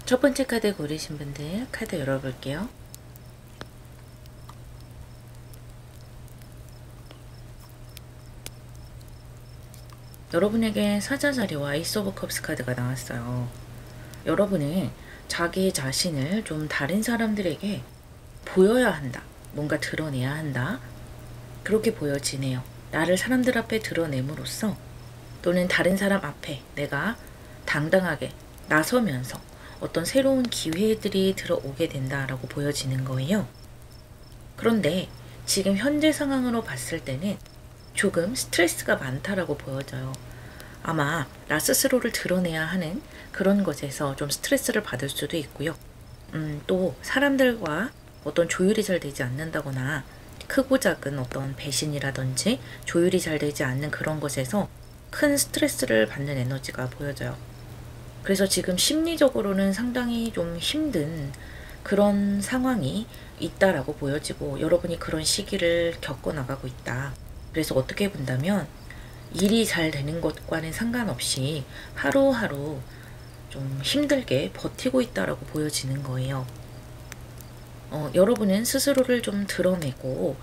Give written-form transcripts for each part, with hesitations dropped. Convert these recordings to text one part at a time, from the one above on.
첫 번째 카드 고르신 분들 카드 열어볼게요. 여러분에게 사자자리와 에이스 오브 컵스 카드가 나왔어요. 여러분은 자기 자신을 좀 다른 사람들에게 보여야 한다. 뭔가 드러내야 한다. 그렇게 보여지네요. 나를 사람들 앞에 드러냄으로써 또는 다른 사람 앞에 내가 당당하게 나서면서 어떤 새로운 기회들이 들어오게 된다라고 보여지는 거예요. 그런데 지금 현재 상황으로 봤을 때는 조금 스트레스가 많다라고 보여져요. 아마 나 스스로를 드러내야 하는 그런 것에서 좀 스트레스를 받을 수도 있고요. 또 사람들과 어떤 조율이 잘 되지 않는다거나 크고 작은 어떤 배신이라든지 조율이 잘 되지 않는 그런 것에서 큰 스트레스를 받는 에너지가 보여져요. 그래서 지금 심리적으로는 상당히 좀 힘든 그런 상황이 있다라고 보여지고 여러분이 그런 시기를 겪어 나가고 있다. 그래서 어떻게 본다면 일이 잘 되는 것과는 상관없이 하루하루 좀 힘들게 버티고 있다라고 보여지는 거예요. 여러분은 스스로를 좀 드러내고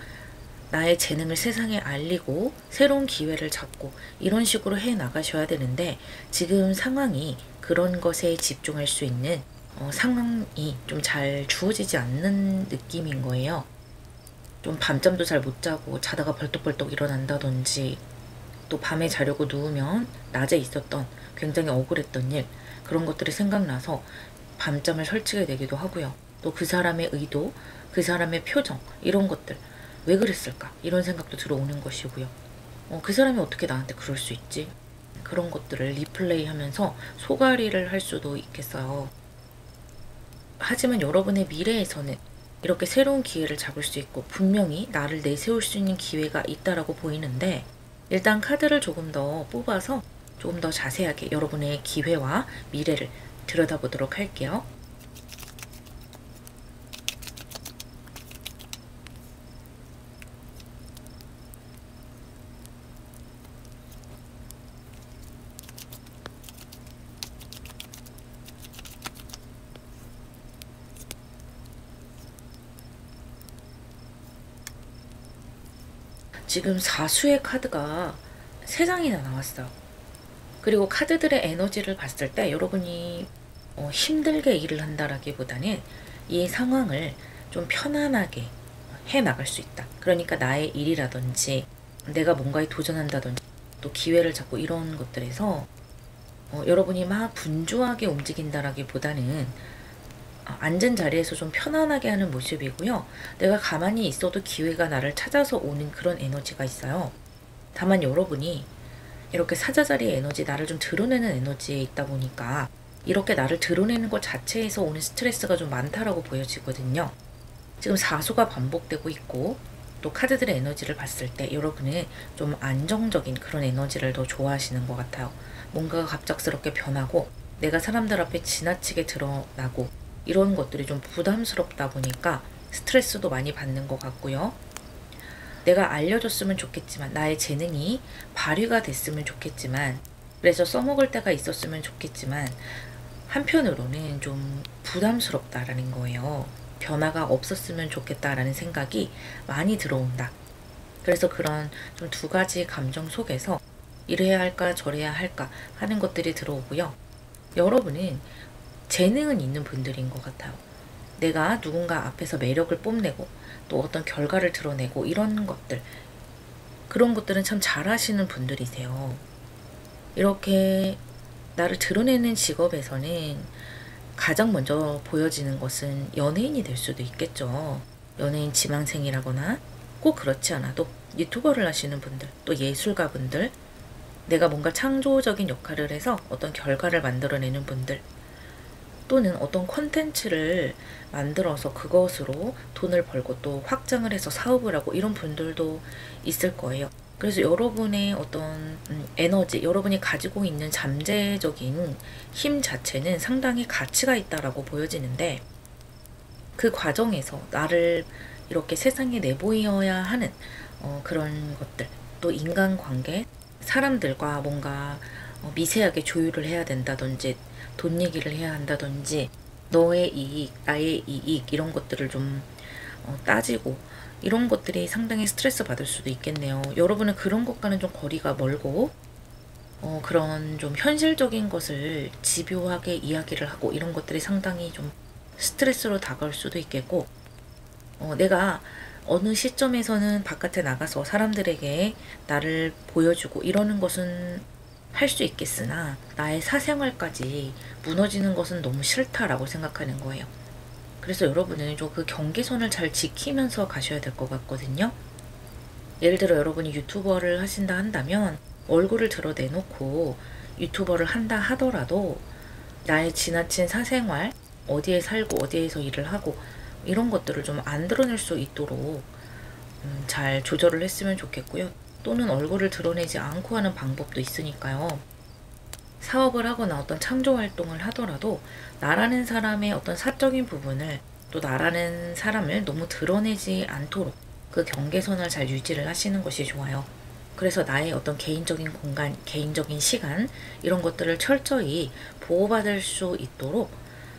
나의 재능을 세상에 알리고 새로운 기회를 잡고 이런 식으로 해 나가셔야 되는데 지금 상황이 그런 것에 집중할 수 있는 상황이 좀 잘 주어지지 않는 느낌인 거예요. 좀 밤잠도 잘 못 자고 자다가 벌떡벌떡 일어난다든지 또 밤에 자려고 누우면 낮에 있었던 굉장히 억울했던 일 그런 것들이 생각나서 밤잠을 설치게 되기도 하고요. 또 그 사람의 의도, 그 사람의 표정 이런 것들 왜 그랬을까 이런 생각도 들어오는 것이고요. 그 사람이 어떻게 나한테 그럴 수 있지? 그런 것들을 리플레이 하면서 소가리를 할 수도 있겠어요. 하지만 여러분의 미래에서는 이렇게 새로운 기회를 잡을 수 있고 분명히 나를 내세울 수 있는 기회가 있다라고 보이는데 일단 카드를 조금 더 뽑아서 조금 더 자세하게 여러분의 기회와 미래를 들여다보도록 할게요. 지금 사수의 카드가 3장이나 나왔어요. 그리고 카드들의 에너지를 봤을 때 여러분이 힘들게 일을 한다라기보다는 이 상황을 좀 편안하게 해 나갈 수 있다. 그러니까 나의 일이라든지 내가 뭔가에 도전한다든지 또 기회를 잡고 이런 것들에서 여러분이 막 분주하게 움직인다라기보다는 앉은 자리에서 좀 편안하게 하는 모습이고요. 내가 가만히 있어도 기회가 나를 찾아서 오는 그런 에너지가 있어요. 다만 여러분이 이렇게 사자자리의 에너지, 나를 좀 드러내는 에너지에 있다 보니까 이렇게 나를 드러내는 것 자체에서 오는 스트레스가 좀 많다라고 보여지거든요. 지금 사수가 반복되고 있고 또 카드들의 에너지를 봤을 때 여러분은 좀 안정적인 그런 에너지를 더 좋아하시는 것 같아요. 뭔가가 갑작스럽게 변하고 내가 사람들 앞에 지나치게 드러나고 이런 것들이 좀 부담스럽다 보니까 스트레스도 많이 받는 것 같고요. 내가 알려줬으면 좋겠지만 나의 재능이 발휘가 됐으면 좋겠지만 그래서 써먹을 때가 있었으면 좋겠지만 한편으로는 좀 부담스럽다라는 거예요. 변화가 없었으면 좋겠다라는 생각이 많이 들어온다. 그래서 그런 좀 두 가지 감정 속에서 이래야 할까 저래야 할까 하는 것들이 들어오고요. 여러분은 재능은 있는 분들인 것 같아요. 내가 누군가 앞에서 매력을 뽐내고 또 어떤 결과를 드러내고 이런 것들 그런 것들은 참 잘하시는 분들이세요. 이렇게 나를 드러내는 직업에서는 가장 먼저 보여지는 것은 연예인이 될 수도 있겠죠. 연예인 지망생이라거나 꼭 그렇지 않아도 유튜버를 하시는 분들 또 예술가 분들 내가 뭔가 창조적인 역할을 해서 어떤 결과를 만들어내는 분들 또는 어떤 콘텐츠를 만들어서 그것으로 돈을 벌고 또 확장을 해서 사업을 하고 이런 분들도 있을 거예요. 그래서 여러분의 어떤 에너지, 여러분이 가지고 있는 잠재적인 힘 자체는 상당히 가치가 있다라고 보여지는데 그 과정에서 나를 이렇게 세상에 내보여야 하는 그런 것들 또 인간관계, 사람들과 뭔가 미세하게 조율을 해야 된다든지 돈 얘기를 해야 한다든지 너의 이익, 나의 이익 이런 것들을 좀 따지고 이런 것들이 상당히 스트레스 받을 수도 있겠네요. 여러분은 그런 것과는 좀 거리가 멀고 그런 좀 현실적인 것을 집요하게 이야기를 하고 이런 것들이 상당히 좀 스트레스로 다가올 수도 있겠고 내가 어느 시점에서는 바깥에 나가서 사람들에게 나를 보여주고 이러는 것은 할 수 있겠으나 나의 사생활까지 무너지는 것은 너무 싫다라고 생각하는 거예요. 그래서 여러분은 좀 그 경계선을 잘 지키면서 가셔야 될 것 같거든요. 예를 들어 여러분이 유튜버를 하신다 한다면 얼굴을 드러내놓고 유튜버를 한다 하더라도 나의 지나친 사생활, 어디에 살고 어디에서 일을 하고 이런 것들을 좀 안 드러낼 수 있도록 잘 조절을 했으면 좋겠고요. 또는 얼굴을 드러내지 않고 하는 방법도 있으니까요. 사업을 하거나 어떤 창조 활동을 하더라도 나라는 사람의 어떤 사적인 부분을 또 나라는 사람을 너무 드러내지 않도록 그 경계선을 잘 유지를 하시는 것이 좋아요. 그래서 나의 어떤 개인적인 공간, 개인적인 시간 이런 것들을 철저히 보호받을 수 있도록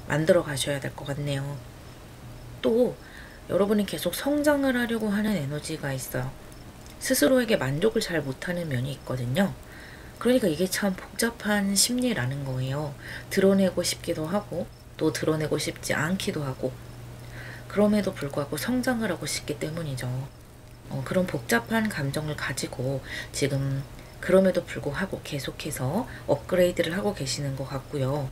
만들어 가셔야 될 것 같네요. 또 여러분이 계속 성장을 하려고 하는 에너지가 있어요. 스스로에게 만족을 잘 못하는 면이 있거든요. 그러니까 이게 참 복잡한 심리라는 거예요. 드러내고 싶기도 하고 또 드러내고 싶지 않기도 하고 그럼에도 불구하고 성장을 하고 싶기 때문이죠. 그런 복잡한 감정을 가지고 지금 그럼에도 불구하고 계속해서 업그레이드를 하고 계시는 것 같고요.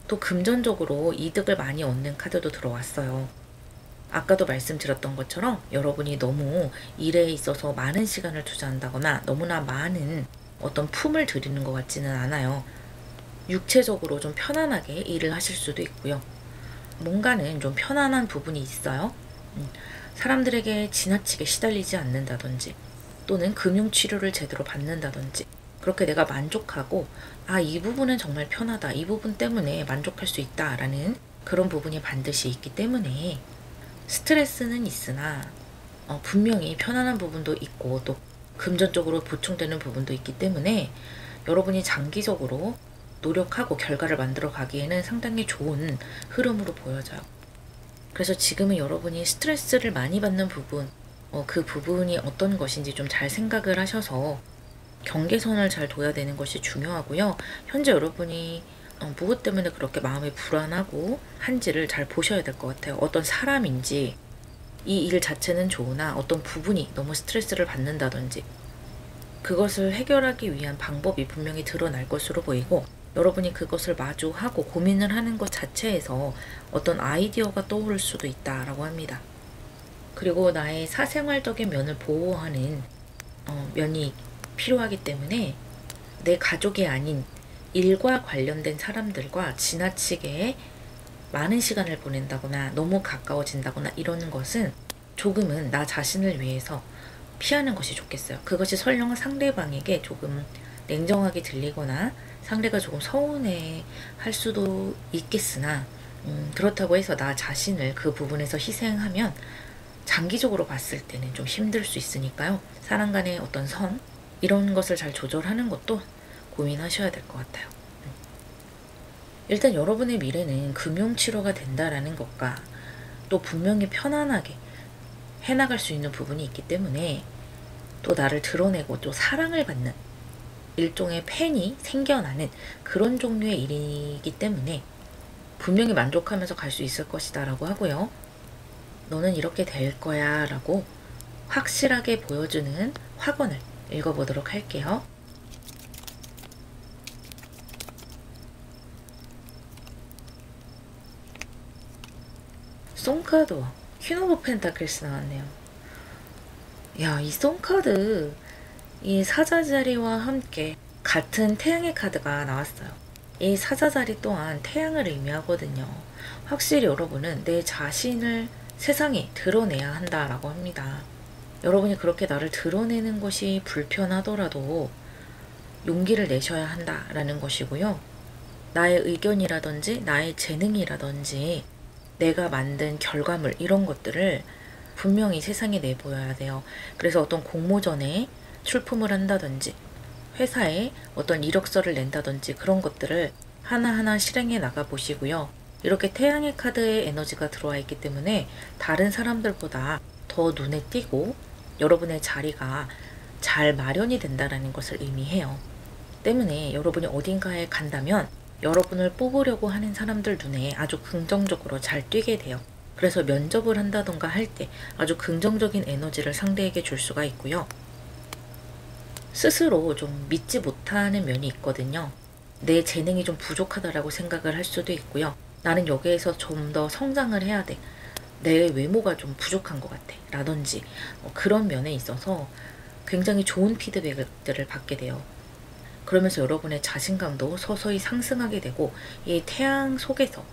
또 금전적으로 이득을 많이 얻는 카드도 들어왔어요. 아까도 말씀드렸던 것처럼 여러분이 너무 일에 있어서 많은 시간을 투자한다거나 너무나 많은 어떤 품을 들이는 것 같지는 않아요. 육체적으로 좀 편안하게 일을 하실 수도 있고요. 뭔가는 좀 편안한 부분이 있어요. 사람들에게 지나치게 시달리지 않는다든지 또는 금융치료를 제대로 받는다든지 그렇게 내가 만족하고 이 부분은 정말 편하다. 이 부분 때문에 만족할 수 있다라는 그런 부분이 반드시 있기 때문에 스트레스는 있으나 분명히 편안한 부분도 있고 또 금전적으로 보충되는 부분도 있기 때문에 여러분이 장기적으로 노력하고 결과를 만들어 가기에는 상당히 좋은 흐름으로 보여져요. 그래서 지금은 여러분이 스트레스를 많이 받는 부분, 그 부분이 어떤 것인지 좀 잘 생각을 하셔서 경계선을 잘 둬야 되는 것이 중요하고요. 현재 여러분이 무엇 때문에 그렇게 마음이 불안하고 한지를 잘 보셔야 될 것 같아요. 어떤 사람인지 이 일 자체는 좋으나 어떤 부분이 너무 스트레스를 받는다든지 그것을 해결하기 위한 방법이 분명히 드러날 것으로 보이고 여러분이 그것을 마주하고 고민을 하는 것 자체에서 어떤 아이디어가 떠오를 수도 있다라고 합니다. 그리고 나의 사생활적인 면을 보호하는 면이 필요하기 때문에 내 가족이 아닌 일과 관련된 사람들과 지나치게 많은 시간을 보낸다거나 너무 가까워진다거나 이러는 것은 조금은 나 자신을 위해서 피하는 것이 좋겠어요. 그것이 설령 상대방에게 조금 냉정하게 들리거나 상대가 조금 서운해 할 수도 있겠으나 그렇다고 해서 나 자신을 그 부분에서 희생하면 장기적으로 봤을 때는 좀 힘들 수 있으니까요. 사람 간의 어떤 선 이런 것을 잘 조절하는 것도 고민하셔야 될 것 같아요. 일단 여러분의 미래는 금융치료가 된다라는 것과 또 분명히 편안하게 해나갈 수 있는 부분이 있기 때문에 또 나를 드러내고 또 사랑을 받는 일종의 팬이 생겨나는 그런 종류의 일이기 때문에 분명히 만족하면서 갈 수 있을 것이다 라고 하고요. 너는 이렇게 될 거야 라고 확실하게 보여주는 확언을 읽어보도록 할게요. 송카드와 퀸 오브 펜타클스 나왔네요. 야, 이 송카드 이 사자자리와 함께 같은 태양의 카드가 나왔어요. 이 사자자리 또한 태양을 의미하거든요. 확실히 여러분은 내 자신을 세상에 드러내야 한다라고 합니다. 여러분이 그렇게 나를 드러내는 것이 불편하더라도 용기를 내셔야 한다라는 것이고요. 나의 의견이라든지 나의 재능이라든지 내가 만든 결과물 이런 것들을 분명히 세상에 내보여야 돼요. 그래서 어떤 공모전에 출품을 한다든지 회사에 어떤 이력서를 낸다든지 그런 것들을 하나하나 실행해 나가 보시고요. 이렇게 태양의 카드에 에너지가 들어와 있기 때문에 다른 사람들보다 더 눈에 띄고 여러분의 자리가 잘 마련이 된다는 것을 의미해요. 때문에 여러분이 어딘가에 간다면 여러분을 뽑으려고 하는 사람들 눈에 아주 긍정적으로 잘 띄게 돼요. 그래서 면접을 한다던가 할 때 아주 긍정적인 에너지를 상대에게 줄 수가 있고요. 스스로 좀 믿지 못하는 면이 있거든요. 내 재능이 좀 부족하다라고 생각을 할 수도 있고요. 나는 여기에서 좀 더 성장을 해야 돼. 내 외모가 좀 부족한 것 같아. 라든지 그런 면에 있어서 굉장히 좋은 피드백들을 받게 돼요. 그러면서 여러분의 자신감도 서서히 상승하게 되고 이 태양 속에서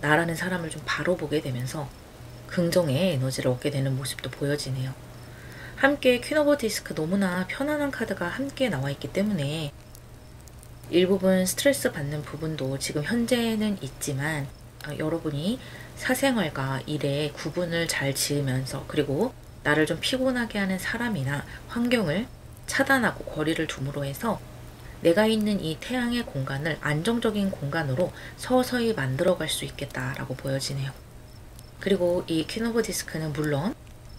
나라는 사람을 좀 바로 보게 되면서 긍정의 에너지를 얻게 되는 모습도 보여지네요. 함께 퀸 오브 디스크 너무나 편안한 카드가 함께 나와 있기 때문에 일부분 스트레스 받는 부분도 지금 현재는 있지만 여러분이 사생활과 일의 구분을 잘 지으면서 그리고 나를 좀 피곤하게 하는 사람이나 환경을 차단하고 거리를 둠으로 해서 내가 있는 이 태양의 공간을 안정적인 공간으로 서서히 만들어갈 수 있겠다라고 보여지네요. 그리고 이 퀸 오브 디스크는 물론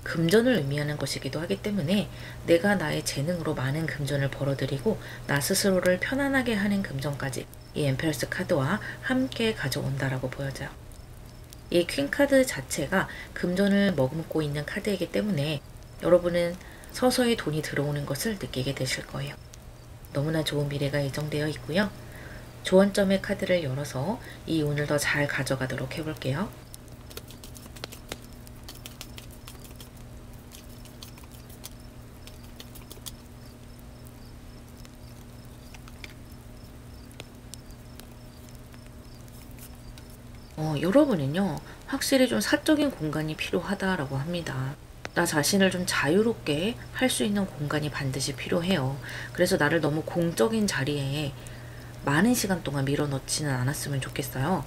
금전을 의미하는 것이기도 하기 때문에 내가 나의 재능으로 많은 금전을 벌어들이고 나 스스로를 편안하게 하는 금전까지 이 엠페러스 카드와 함께 가져온다라고 보여져요. 이 퀸 카드 자체가 금전을 머금고 있는 카드이기 때문에 여러분은 서서히 돈이 들어오는 것을 느끼게 되실 거예요. 너무나 좋은 미래가 예정되어 있고요. 조언점의 카드를 열어서 이 운을 더 잘 가져가도록 해볼게요. 여러분은요, 확실히 좀 사적인 공간이 필요하다라고 합니다. 나 자신을 좀 자유롭게 할 수 있는 공간이 반드시 필요해요. 그래서 나를 너무 공적인 자리에 많은 시간 동안 밀어넣지는 않았으면 좋겠어요.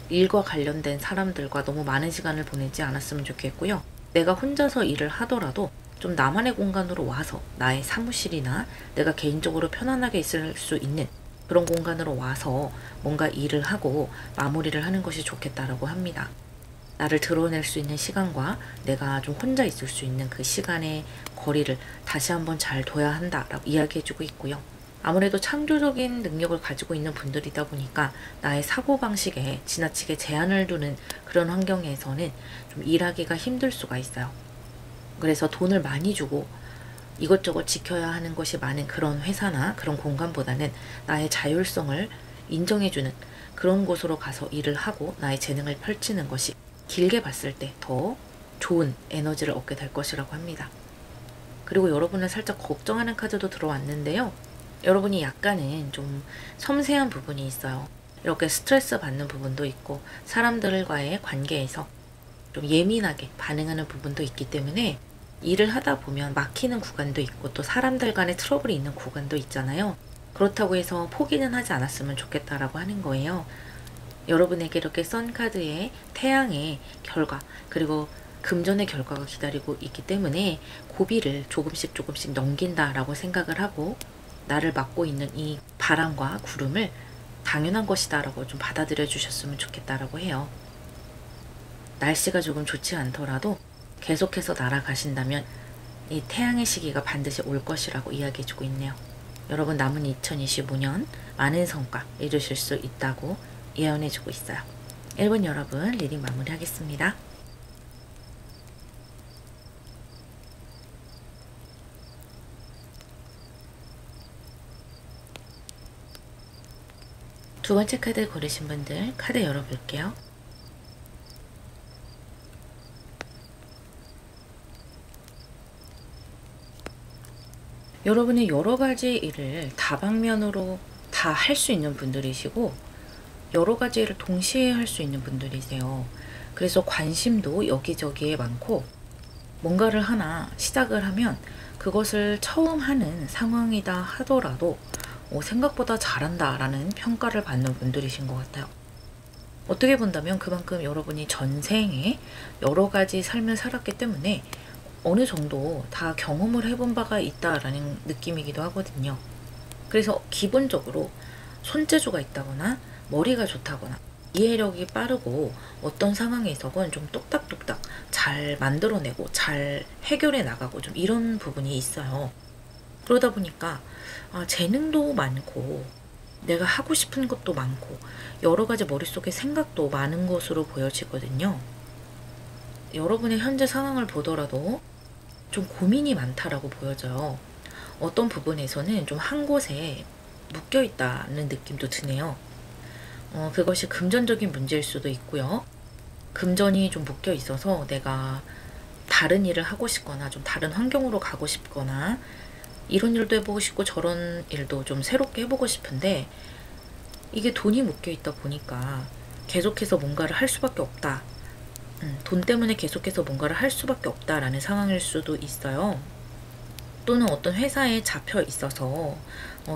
일과 관련된 사람들과 너무 많은 시간을 보내지 않았으면 좋겠고요. 내가 혼자서 일을 하더라도 좀 나만의 공간으로 와서 나의 사무실이나 내가 개인적으로 편안하게 있을 수 있는 그런 공간으로 와서 뭔가 일을 하고 마무리를 하는 것이 좋겠다라고 합니다. 나를 드러낼 수 있는 시간과 내가 좀 혼자 있을 수 있는 그 시간의 거리를 다시 한번 잘 둬야 한다라고 이야기해주고 있고요. 아무래도 창조적인 능력을 가지고 있는 분들이다 보니까 나의 사고방식에 지나치게 제한을 두는 그런 환경에서는 좀 일하기가 힘들 수가 있어요. 그래서 돈을 많이 주고 이것저것 지켜야 하는 것이 많은 그런 회사나 그런 공간보다는 나의 자율성을 인정해주는 그런 곳으로 가서 일을 하고 나의 재능을 펼치는 것이 길게 봤을 때 더 좋은 에너지를 얻게 될 것이라고 합니다. 그리고 여러분을 살짝 걱정하는 카드도 들어왔는데요. 여러분이 약간은 좀 섬세한 부분이 있어요. 이렇게 스트레스 받는 부분도 있고 사람들과의 관계에서 좀 예민하게 반응하는 부분도 있기 때문에 일을 하다 보면 막히는 구간도 있고 또 사람들 간의 트러블이 있는 구간도 있잖아요. 그렇다고 해서 포기는 하지 않았으면 좋겠다라고 하는 거예요. 여러분에게 이렇게 선카드의 태양의 결과 그리고 금전의 결과가 기다리고 있기 때문에 고비를 조금씩 넘긴다라고 생각을 하고 나를 막고 있는 이 바람과 구름을 당연한 것이다 라고 좀 받아들여 주셨으면 좋겠다라고 해요. 날씨가 조금 좋지 않더라도 계속해서 날아가신다면 이 태양의 시기가 반드시 올 것이라고 이야기해주고 있네요. 여러분 남은 2025년 많은 성과 이루실 수 있다고 예언해주고 있어요. 1번 여러분 리딩 마무리하겠습니다. 두 번째 카드 고르신 분들 카드 열어볼게요. 여러분이 여러 가지 일을 다방면으로 다 할 수 있는 분들이시고 여러 가지 일을 동시에 할 수 있는 분들이세요. 그래서 관심도 여기저기에 많고 뭔가를 하나 시작을 하면 그것을 처음 하는 상황이다 하더라도 생각보다 잘한다 라는 평가를 받는 분들이신 것 같아요. 어떻게 본다면 그만큼 여러분이 전생에 여러 가지 삶을 살았기 때문에 어느 정도 다 경험을 해본 바가 있다라는 느낌이기도 하거든요. 그래서 기본적으로 손재주가 있다거나 머리가 좋다거나 이해력이 빠르고 어떤 상황에서건 좀 똑딱똑딱 잘 만들어내고 잘 해결해 나가고 좀 이런 부분이 있어요. 그러다 보니까 재능도 많고 내가 하고 싶은 것도 많고 여러 가지 머릿속에 생각도 많은 것으로 보여지거든요. 여러분의 현재 상황을 보더라도 좀 고민이 많다라고 보여져요. 어떤 부분에서는 좀 한 곳에 묶여 있다는 느낌도 드네요. 그것이 금전적인 문제일 수도 있고요. 금전이 좀 묶여 있어서 내가 다른 일을 하고 싶거나 좀 다른 환경으로 가고 싶거나 이런 일도 해보고 싶고 저런 일도 좀 새롭게 해보고 싶은데 이게 돈이 묶여 있다 보니까 계속해서 뭔가를 할 수밖에 없다. 돈 때문에 계속해서 뭔가를 할 수밖에 없다라는 상황일 수도 있어요. 또는 어떤 회사에 잡혀 있어서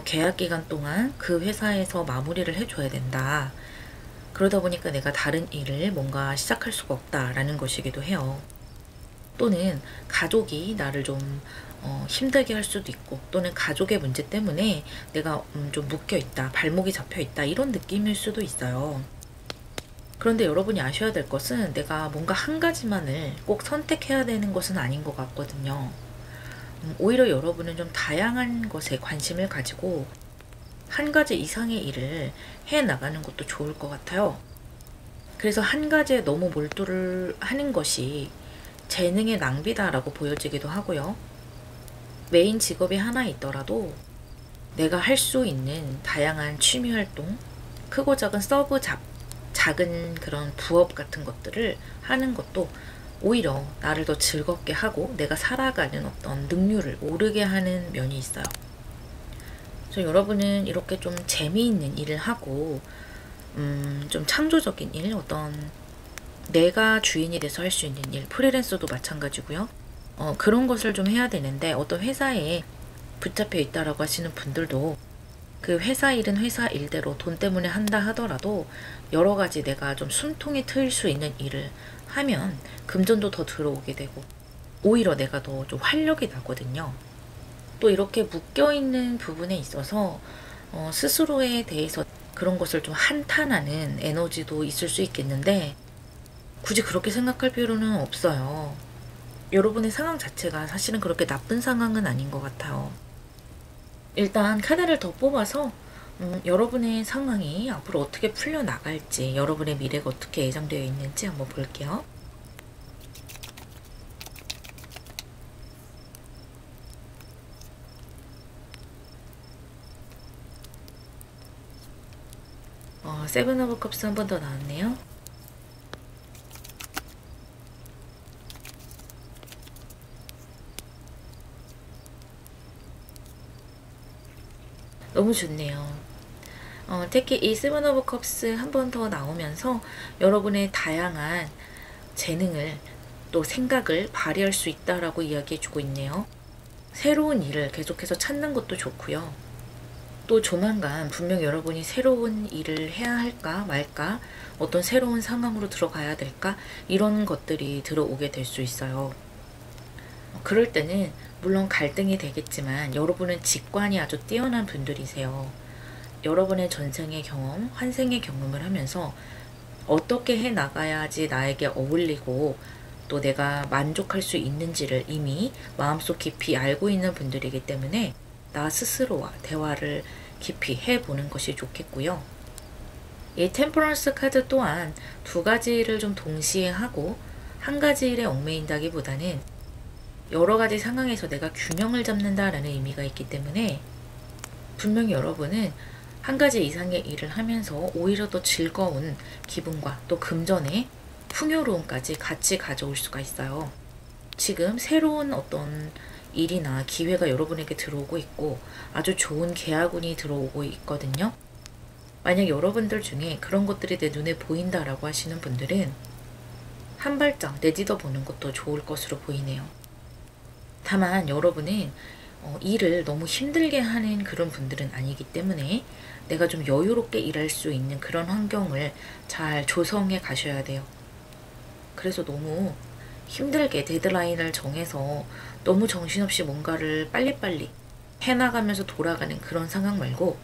계약 기간 동안 그 회사에서 마무리를 해줘야 된다. 그러다 보니까 내가 다른 일을 뭔가 시작할 수가 없다라는 것이기도 해요. 또는 가족이 나를 좀 힘들게 할 수도 있고 또는 가족의 문제 때문에 내가 좀 묶여있다, 발목이 잡혀있다 이런 느낌일 수도 있어요. 그런데 여러분이 아셔야 될 것은 내가 뭔가 한 가지만을 꼭 선택해야 되는 것은 아닌 것 같거든요. 오히려 여러분은 좀 다양한 것에 관심을 가지고 한 가지 이상의 일을 해 나가는 것도 좋을 것 같아요. 그래서 한 가지에 너무 몰두를 하는 것이 재능의 낭비다라고 보여지기도 하고요. 메인 직업이 하나 있더라도 내가 할 수 있는 다양한 취미 활동, 크고 작은 서브 작은 그런 부업 같은 것들을 하는 것도 오히려 나를 더 즐겁게 하고 내가 살아가는 어떤 능률을 오르게 하는 면이 있어요. 그래서 여러분은 이렇게 좀 재미있는 일을 하고 좀 창조적인 일, 어떤 내가 주인이 돼서 할 수 있는 일, 프리랜서도 마찬가지고요. 그런 것을 좀 해야 되는데 어떤 회사에 붙잡혀 있다라고 하시는 분들도 그 회사 일은 회사 일대로 돈 때문에 한다 하더라도 여러 가지 내가 좀 숨통이 트일 수 있는 일을 하면 금전도 더 들어오게 되고 오히려 내가 더 좀 활력이 나거든요. 또 이렇게 묶여있는 부분에 있어서 스스로에 대해서 그런 것을 좀 한탄하는 에너지도 있을 수 있겠는데 굳이 그렇게 생각할 필요는 없어요. 여러분의 상황 자체가 사실은 그렇게 나쁜 상황은 아닌 것 같아요. 일단 카드를 더 뽑아서 여러분의 상황이 앞으로 어떻게 풀려나갈지, 여러분의 미래가 어떻게 예정되어 있는지 한번 볼게요. 세븐 오브 컵스 한 번 더 나왔네요. 너무 좋네요. 특히 이 세븐 오브 컵스 한 번 더 나오면서 여러분의 다양한 재능을 또 생각을 발휘할 수 있다라고 이야기해주고 있네요. 새로운 일을 계속해서 찾는 것도 좋고요. 또 조만간 분명 여러분이 새로운 일을 해야 할까 말까, 어떤 새로운 상황으로 들어가야 될까, 이런 것들이 들어오게 될 수 있어요. 그럴 때는 물론 갈등이 되겠지만 여러분은 직관이 아주 뛰어난 분들이세요. 여러분의 전생의 경험, 환생의 경험을 하면서 어떻게 해 나가야지 나에게 어울리고 또 내가 만족할 수 있는지를 이미 마음속 깊이 알고 있는 분들이기 때문에 나 스스로와 대화를 깊이 해보는 것이 좋겠고요. 이 템퍼런스 카드 또한 두 가지를 좀 동시에 하고 한 가지 일에 얽매인다기보다는 여러 가지 상황에서 내가 균형을 잡는다라는 의미가 있기 때문에 분명히 여러분은 한 가지 이상의 일을 하면서 오히려 더 즐거운 기분과 또 금전의 풍요로움까지 같이 가져올 수가 있어요. 지금 새로운 어떤 일이나 기회가 여러분에게 들어오고 있고 아주 좋은 계약운이 들어오고 있거든요. 만약 여러분들 중에 그런 것들이 내 눈에 보인다라고 하시는 분들은 한 발짝 내딛어 보는 것도 좋을 것으로 보이네요. 다만 여러분은 일을 너무 힘들게 하는 그런 분들은 아니기 때문에 내가 좀 여유롭게 일할 수 있는 그런 환경을 잘 조성해 가셔야 돼요. 그래서 너무 힘들게 데드라인을 정해서 너무 정신없이 뭔가를 빨리빨리 해나가면서 돌아가는 그런 상황 말고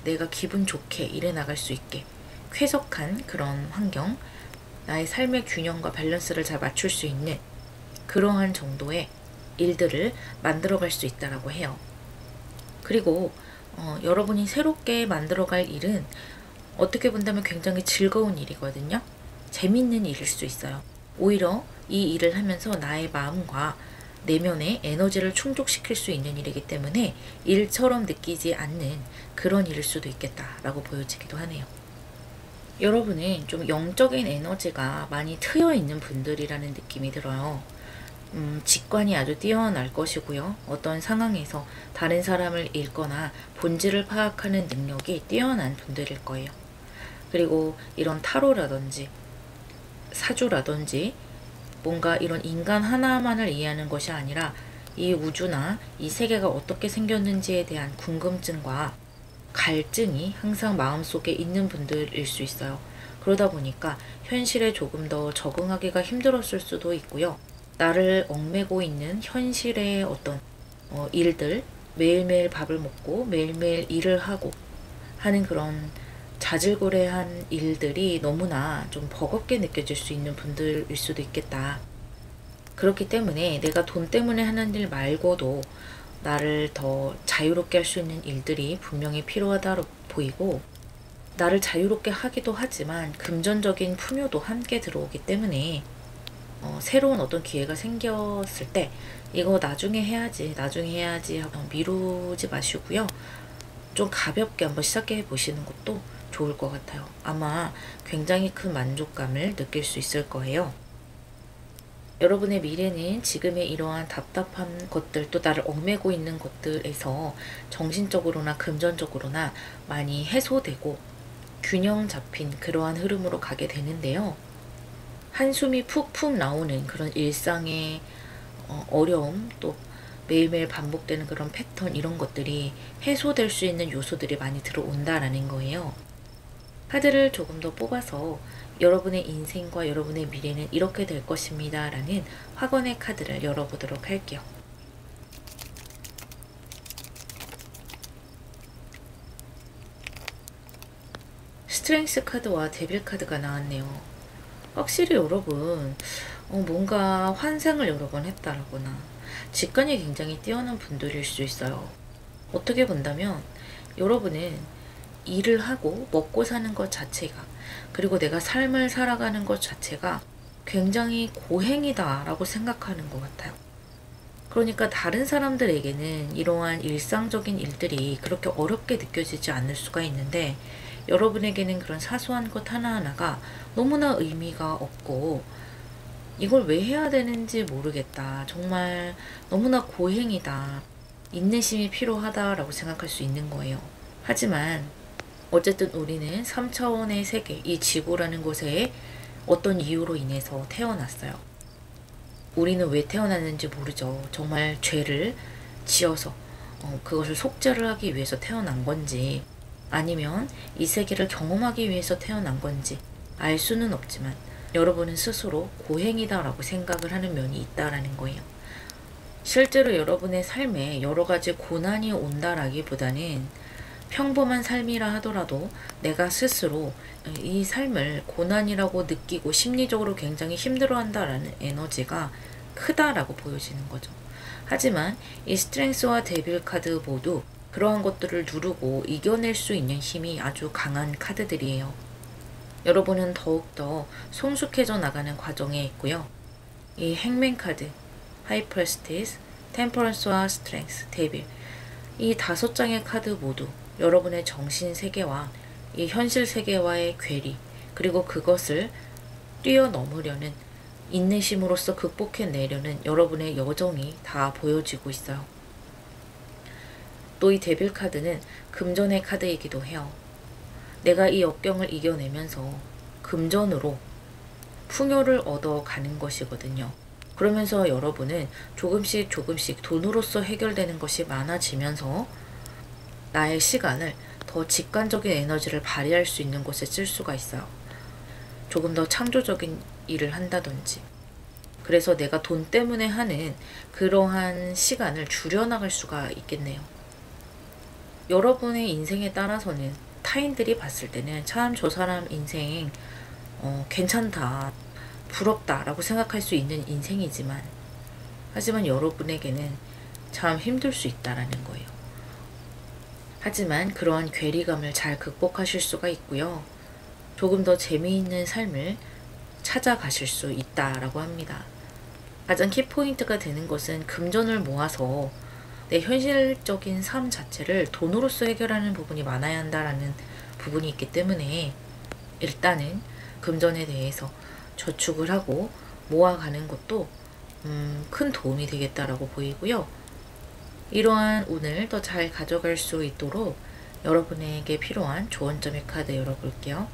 내가 기분 좋게 일해 나갈 수 있게 쾌적한 그런 환경, 나의 삶의 균형과 밸런스를 잘 맞출 수 있는 그러한 정도의 일들을 만들어갈 수 있다라고 해요. 그리고 여러분이 새롭게 만들어갈 일은 어떻게 본다면 굉장히 즐거운 일이거든요. 재밌는 일일 수 있어요. 오히려 이 일을 하면서 나의 마음과 내면의 에너지를 충족시킬 수 있는 일이기 때문에 일처럼 느끼지 않는 그런 일일 수도 있겠다라고 보여지기도 하네요. 여러분은 좀 영적인 에너지가 많이 트여 있는 분들이라는 느낌이 들어요. 직관이 아주 뛰어날 것이고요. 어떤 상황에서 다른 사람을 읽거나 본질을 파악하는 능력이 뛰어난 분들일 거예요. 그리고 이런 타로라든지 사주라든지 뭔가 이런 인간 하나만을 이해하는 것이 아니라 이 우주나 이 세계가 어떻게 생겼는지에 대한 궁금증과 갈증이 항상 마음속에 있는 분들일 수 있어요. 그러다 보니까 현실에 조금 더 적응하기가 힘들었을 수도 있고요. 나를 얽매고 있는 현실의 어떤 일들, 매일매일 밥을 먹고 매일매일 일을 하고 하는 그런 자질구레한 일들이 너무나 좀 버겁게 느껴질 수 있는 분들일 수도 있겠다. 그렇기 때문에 내가 돈 때문에 하는 일 말고도 나를 더 자유롭게 할 수 있는 일들이 분명히 필요하다고 보이고, 나를 자유롭게 하기도 하지만 금전적인 풍요도 함께 들어오기 때문에 새로운 어떤 기회가 생겼을 때 이거 나중에 해야지 하고 미루지 마시고요. 좀 가볍게 한번 시작해 보시는 것도 좋을 것 같아요. 아마 굉장히 큰 만족감을 느낄 수 있을 거예요. 여러분의 미래는 지금의 이러한 답답한 것들, 또 나를 얽매고 있는 것들에서 정신적으로나 금전적으로나 많이 해소되고 균형 잡힌 그러한 흐름으로 가게 되는데요. 한숨이 푹푹 나오는 그런 일상의 어려움, 또 매일매일 반복되는 그런 패턴, 이런 것들이 해소될 수 있는 요소들이 많이 들어온다라는 거예요. 카드를 조금 더 뽑아서 여러분의 인생과 여러분의 미래는 이렇게 될 것입니다 라는 확언의 카드를 열어보도록 할게요. 스트렝스 카드와 데빌 카드가 나왔네요. 확실히 여러분 뭔가 환생을 여러 번 했다라거나 직관이 굉장히 뛰어난 분들일 수 있어요. 어떻게 본다면 여러분은 일을 하고 먹고 사는 것 자체가, 그리고 내가 삶을 살아가는 것 자체가 굉장히 고행이다 라고 생각하는 것 같아요. 그러니까 다른 사람들에게는 이러한 일상적인 일들이 그렇게 어렵게 느껴지지 않을 수가 있는데, 여러분에게는 그런 사소한 것 하나하나가 너무나 의미가 없고 이걸 왜 해야 되는지 모르겠다, 정말 너무나 고행이다, 인내심이 필요하다라고 생각할 수 있는 거예요. 하지만 어쨌든 우리는 3차원의 세계, 이 지구라는 곳에 어떤 이유로 인해서 태어났어요. 우리는 왜 태어났는지 모르죠. 정말 죄를 지어서 그것을 속죄를 하기 위해서 태어난 건지, 아니면 이 세계를 경험하기 위해서 태어난 건지 알 수는 없지만 여러분은 스스로 고행이다라고 생각을 하는 면이 있다라는 거예요. 실제로 여러분의 삶에 여러 가지 고난이 온다라기보다는 평범한 삶이라 하더라도 내가 스스로 이 삶을 고난이라고 느끼고 심리적으로 굉장히 힘들어한다라는 에너지가 크다라고 보여지는 거죠. 하지만 이 스트렝스와 데빌 카드 모두 그러한 것들을 누르고 이겨낼 수 있는 힘이 아주 강한 카드들이에요. 여러분은 더욱더 성숙해져 나가는 과정에 있고요. 이 행맨 카드, 하이프레스티스, 템퍼런스와 스트렝스, 데빌, 이 5장의 카드 모두 여러분의 정신 세계와 이 현실 세계와의 괴리, 그리고 그것을 뛰어넘으려는 인내심으로써 극복해내려는 여러분의 여정이 다 보여지고 있어요. 또 이 데빌 카드는 금전의 카드이기도 해요. 내가 이 역경을 이겨내면서 금전으로 풍요를 얻어가는 것이거든요. 그러면서 여러분은 조금씩 돈으로서 해결되는 것이 많아지면서 나의 시간을 더 직관적인 에너지를 발휘할 수 있는 곳에 쓸 수가 있어요. 조금 더 창조적인 일을 한다든지. 그래서 내가 돈 때문에 하는 그러한 시간을 줄여나갈 수가 있겠네요. 여러분의 인생에 따라서는 타인들이 봤을 때는 참 저 사람 인생 괜찮다, 부럽다 라고 생각할 수 있는 인생이지만, 하지만 여러분에게는 참 힘들 수 있다라는 거예요. 하지만 그러한 괴리감을 잘 극복하실 수가 있고요. 조금 더 재미있는 삶을 찾아가실 수 있다라고 합니다. 가장 키포인트가 되는 것은 금전을 모아서 내 현실적인 삶 자체를 돈으로서 해결하는 부분이 많아야 한다라는 부분이 있기 때문에, 일단은 금전에 대해서 저축을 하고 모아가는 것도 큰 도움이 되겠다라고 보이고요. 이러한 운을 더 잘 가져갈 수 있도록 여러분에게 필요한 조언점의 카드 열어볼게요.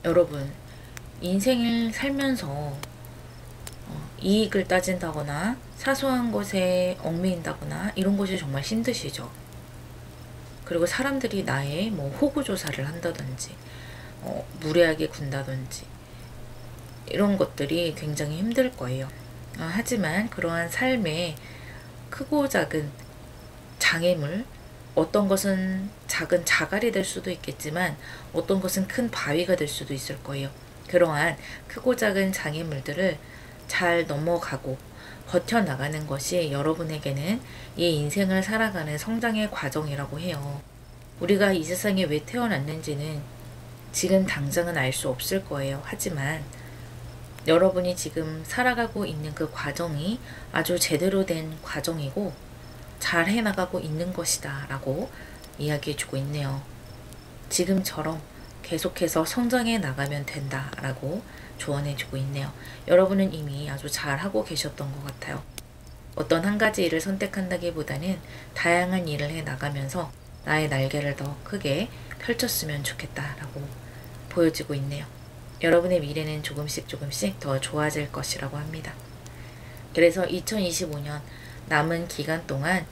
여러분, 인생을 살면서 이익을 따진다거나 사소한 것에 얽매인다거나 이런 것이 정말 힘드시죠. 그리고 사람들이 나의 호구조사를 한다든지 무례하게 군다든지 이런 것들이 굉장히 힘들 거예요. 하지만 그러한 삶의 크고 작은 장애물, 어떤 것은 작은 자갈이 될 수도 있겠지만 어떤 것은 큰 바위가 될 수도 있을 거예요. 그러한 크고 작은 장애물들을 잘 넘어가고 버텨나가는 것이 여러분에게는 이 인생을 살아가는 성장의 과정이라고 해요. 우리가 이 세상에 왜 태어났는지는 지금 당장은 알 수 없을 거예요. 하지만 여러분이 지금 살아가고 있는 그 과정이 아주 제대로 된 과정이고 잘 해나가고 있는 것이다 라고 이야기해주고 있네요. 지금처럼 계속해서 성장해 나가면 된다 라고 조언해주고 있네요. 여러분은 이미 아주 잘하고 계셨던 것 같아요. 어떤 한 가지 일을 선택한다기보다는 다양한 일을 해 나가면서 나의 날개를 더 크게 펼쳤으면 좋겠다라고 보여지고 있네요. 여러분의 미래는 조금씩 더 좋아질 것이라고 합니다. 그래서 2025년 남은 기간 동안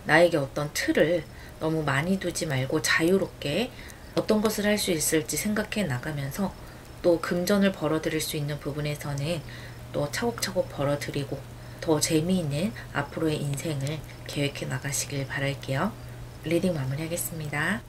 나에게 어떤 틀을 너무 많이 두지 말고 자유롭게 어떤 것을 할 수 있을지 생각해 나가면서, 또 금전을 벌어들일 수 있는 부분에서는 또 차곡차곡 벌어들이고 더 재미있는 앞으로의 인생을 계획해 나가시길 바랄게요. 리딩 마무리하겠습니다.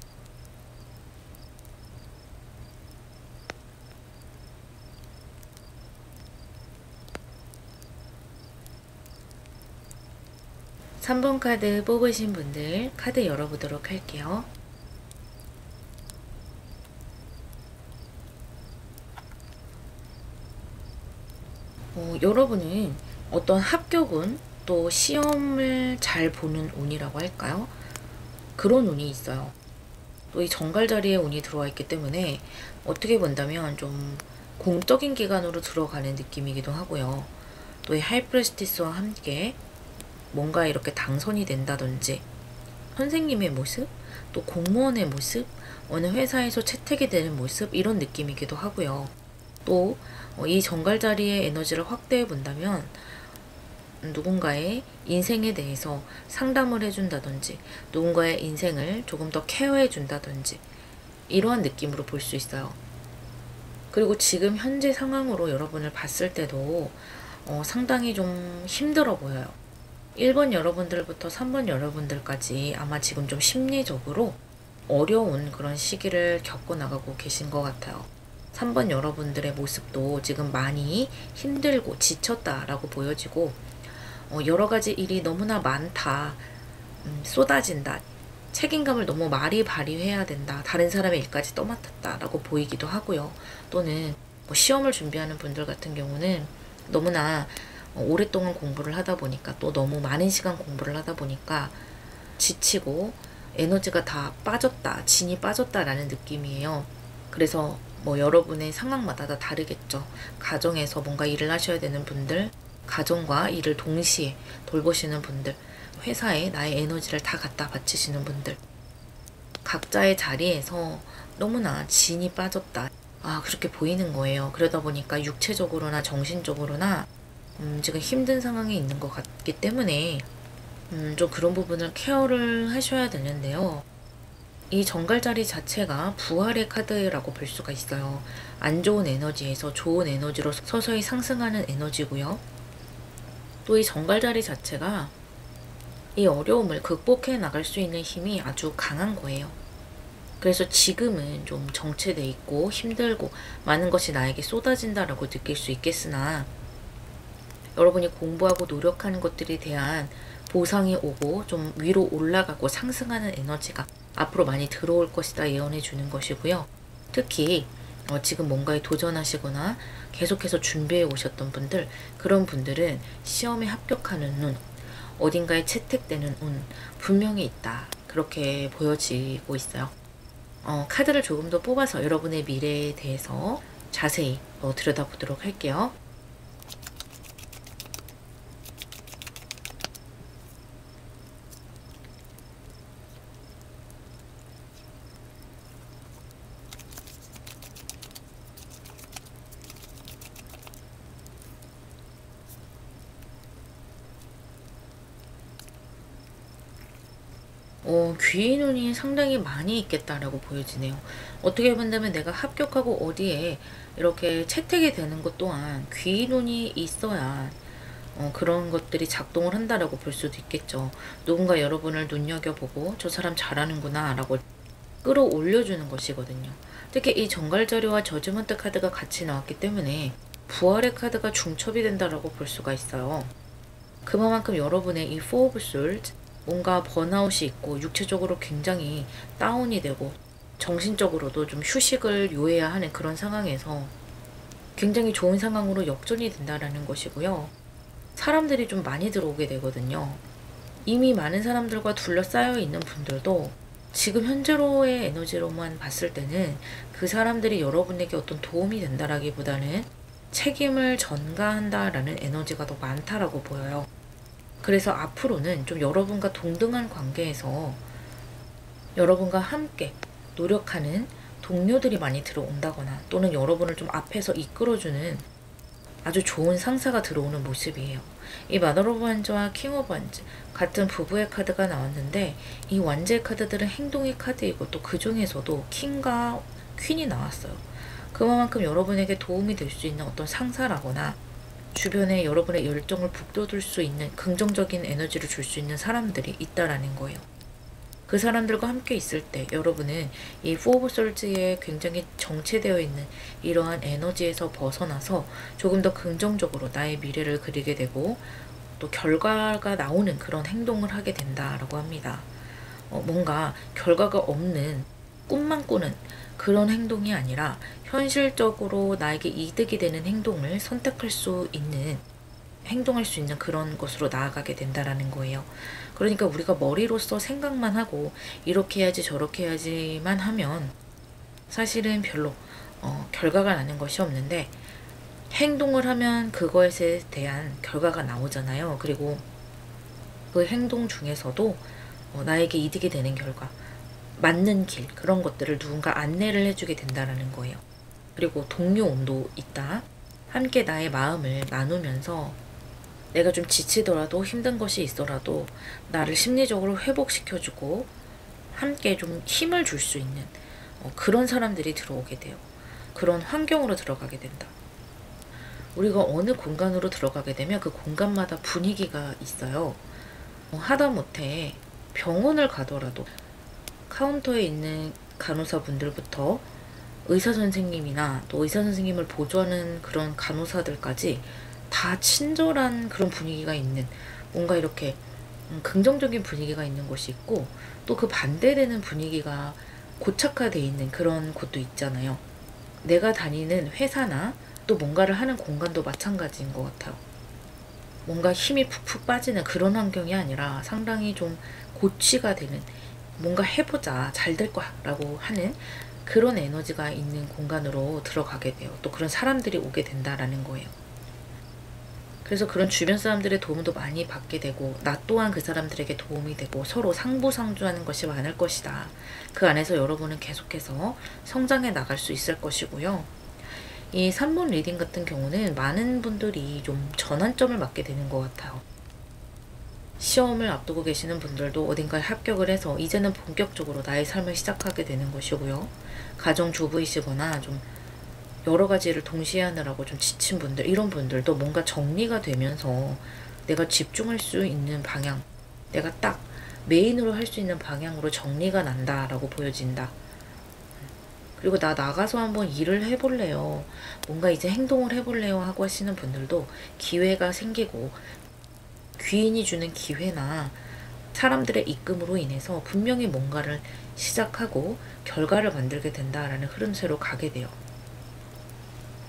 (3번) 카드 뽑으신 분들 카드 열어보도록 할게요. 여러분은 어떤 합격운, 또 시험을 잘 보는 운이라고 할까요? 그런 운이 있어요. 또 이 정갈자리에 운이 들어와 있기 때문에 어떻게 본다면 좀 공적인 기관으로 들어가는 느낌이기도 하고요. 또 이 하이프레스티스와 함께 뭔가 이렇게 당선이 된다든지, 선생님의 모습, 또 공무원의 모습, 어느 회사에서 채택이 되는 모습, 이런 느낌이기도 하고요. 또 이 정갈자리의 에너지를 확대해 본다면 누군가의 인생에 대해서 상담을 해준다든지, 누군가의 인생을 조금 더 케어해 준다든지, 이러한 느낌으로 볼 수 있어요. 그리고 지금 현재 상황으로 여러분을 봤을 때도 상당히 좀 힘들어 보여요. 1번 여러분들부터 3번 여러분들까지 아마 지금 좀 심리적으로 어려운 그런 시기를 겪어 나가고 계신 것 같아요. 3번 여러분들의 모습도 지금 많이 힘들고 지쳤다라고 보여지고, 여러 가지 일이 너무나 많다, 쏟아진다, 책임감을 너무 많이 발휘해야 된다, 다른 사람의 일까지 떠맡았다 라고 보이기도 하고요. 또는 시험을 준비하는 분들 같은 경우는 너무나 오랫동안 공부를 하다 보니까, 또 너무 많은 시간 공부를 하다 보니까 지치고 에너지가 다 빠졌다, 진이 빠졌다라는 느낌이에요. 그래서 여러분의 상황마다 다 다르겠죠. 가정에서 뭔가 일을 하셔야 되는 분들, 가정과 일을 동시에 돌보시는 분들, 회사에 나의 에너지를 다 갖다 바치시는 분들, 각자의 자리에서 너무나 진이 빠졌다, 그렇게 보이는 거예요. 그러다 보니까 육체적으로나 정신적으로나 지금 힘든 상황에 있는 것 같기 때문에 좀 그런 부분을 케어를 하셔야 되는데요. 이 정갈자리 자체가 부활의 카드라고 볼 수가 있어요. 안 좋은 에너지에서 좋은 에너지로 서서히 상승하는 에너지고요. 또 이 정갈자리 자체가 이 어려움을 극복해 나갈 수 있는 힘이 아주 강한 거예요. 그래서 지금은 좀 정체돼 있고 힘들고 많은 것이 나에게 쏟아진다라고 느낄 수 있겠으나, 여러분이 공부하고 노력하는 것들에 대한 보상이 오고 좀 위로 올라가고 상승하는 에너지가 앞으로 많이 들어올 것이다 예언해 주는 것이고요. 특히 지금 뭔가에 도전하시거나 계속해서 준비해 오셨던 분들, 그런 분들은 시험에 합격하는 운, 어딘가에 채택되는 운 분명히 있다, 그렇게 보여지고 있어요. 카드를 조금 더 뽑아서 여러분의 미래에 대해서 자세히 들여다보도록 할게요. 귀인 운이 상당히 많이 있겠다라고 보여지네요. 어떻게 본다면 내가 합격하고 어디에 이렇게 채택이 되는 것 또한 귀인 운이 있어야 그런 것들이 작동을 한다라고 볼 수도 있겠죠. 누군가 여러분을 눈여겨보고 저 사람 잘하는구나 라고 끌어올려주는 것이거든요. 특히 이 정갈자리와 저지먼트 카드가 같이 나왔기 때문에 부활의 카드가 중첩이 된다라고 볼 수가 있어요. 그만큼 여러분의 이 Four of Swords, 뭔가 번아웃이 있고 육체적으로 굉장히 다운이 되고 정신적으로도 좀 휴식을 요해야 하는 그런 상황에서 굉장히 좋은 상황으로 역전이 된다라는 것이고요. 사람들이 좀 많이 들어오게 되거든요. 이미 많은 사람들과 둘러싸여 있는 분들도 지금 현재로의 에너지로만 봤을 때는 그 사람들이 여러분에게 어떤 도움이 된다라기보다는 책임을 전가한다라는 에너지가 더 많다라고 보여요. 그래서 앞으로는 좀 여러분과 동등한 관계에서 여러분과 함께 노력하는 동료들이 많이 들어온다거나, 또는 여러분을 좀 앞에서 이끌어주는 아주 좋은 상사가 들어오는 모습이에요. 이 마더 오브 완즈와 킹 오브 완즈 같은 부부의 카드가 나왔는데, 이 완즈의 카드들은 행동의 카드이고 또 그 중에서도 킹과 퀸이 나왔어요. 그만큼 여러분에게 도움이 될 수 있는 어떤 상사라거나 주변에 여러분의 열정을 북돋을 수 있는 긍정적인 에너지를 줄 수 있는 사람들이 있다라는 거예요. 그 사람들과 함께 있을 때 여러분은 이 포 오브 솔즈에 굉장히 정체되어 있는 이러한 에너지에서 벗어나서 조금 더 긍정적으로 나의 미래를 그리게 되고 또 결과가 나오는 그런 행동을 하게 된다라고 합니다. 뭔가 결과가 없는 꿈만 꾸는 그런 행동이 아니라 현실적으로 나에게 이득이 되는 행동을 선택할 수 있는, 행동할 수 있는 그런 것으로 나아가게 된다라는 거예요. 그러니까 우리가 머리로서 생각만 하고 이렇게 해야지 저렇게 해야지만 하면 사실은 별로 결과가 나는 것이 없는데, 행동을 하면 그것에 대한 결과가 나오잖아요. 그리고 그 행동 중에서도 나에게 이득이 되는 결과, 맞는 길, 그런 것들을 누군가 안내를 해주게 된다라는 거예요. 그리고 동료운도 있다. 함께 나의 마음을 나누면서 내가 좀 지치더라도 힘든 것이 있더라도 나를 심리적으로 회복시켜주고 함께 좀 힘을 줄 수 있는 그런 사람들이 들어오게 돼요. 그런 환경으로 들어가게 된다. 우리가 어느 공간으로 들어가게 되면 그 공간마다 분위기가 있어요. 하다못해 병원을 가더라도 카운터에 있는 간호사분들부터 의사 선생님이나 또 의사 선생님을 보조하는 그런 간호사들까지 다 친절한 그런 분위기가 있는, 뭔가 이렇게 긍정적인 분위기가 있는 곳이 있고, 또 그 반대되는 분위기가 고착화되어 있는 그런 곳도 있잖아요. 내가 다니는 회사나 또 뭔가를 하는 공간도 마찬가지인 것 같아요. 뭔가 힘이 푹푹 빠지는 그런 환경이 아니라 상당히 좀 고취가 되는, 뭔가 해보자, 잘 될 거야 라고 하는 그런 에너지가 있는 공간으로 들어가게 돼요. 또 그런 사람들이 오게 된다라는 거예요. 그래서 그런 주변 사람들의 도움도 많이 받게 되고, 나 또한 그 사람들에게 도움이 되고 서로 상부상조하는 것이 많을 것이다. 그 안에서 여러분은 계속해서 성장해 나갈 수 있을 것이고요. 이 3번 리딩 같은 경우는 많은 분들이 좀 전환점을 맞게 되는 것 같아요. 시험을 앞두고 계시는 분들도 어딘가에 합격을 해서 이제는 본격적으로 나의 삶을 시작하게 되는 것이고요. 가정주부이시거나 좀 여러 가지를 동시에 하느라고 좀 지친 분들, 이런 분들도 뭔가 정리가 되면서 내가 집중할 수 있는 방향, 내가 딱 메인으로 할 수 있는 방향으로 정리가 난다라고 보여진다. 그리고 나 나가서 한번 일을 해볼래요, 뭔가 이제 행동을 해볼래요 하고 하시는 분들도 기회가 생기고, 귀인이 주는 기회나 사람들의 입금으로 인해서 분명히 뭔가를 시작하고 결과를 만들게 된다라는 흐름새로 가게 돼요.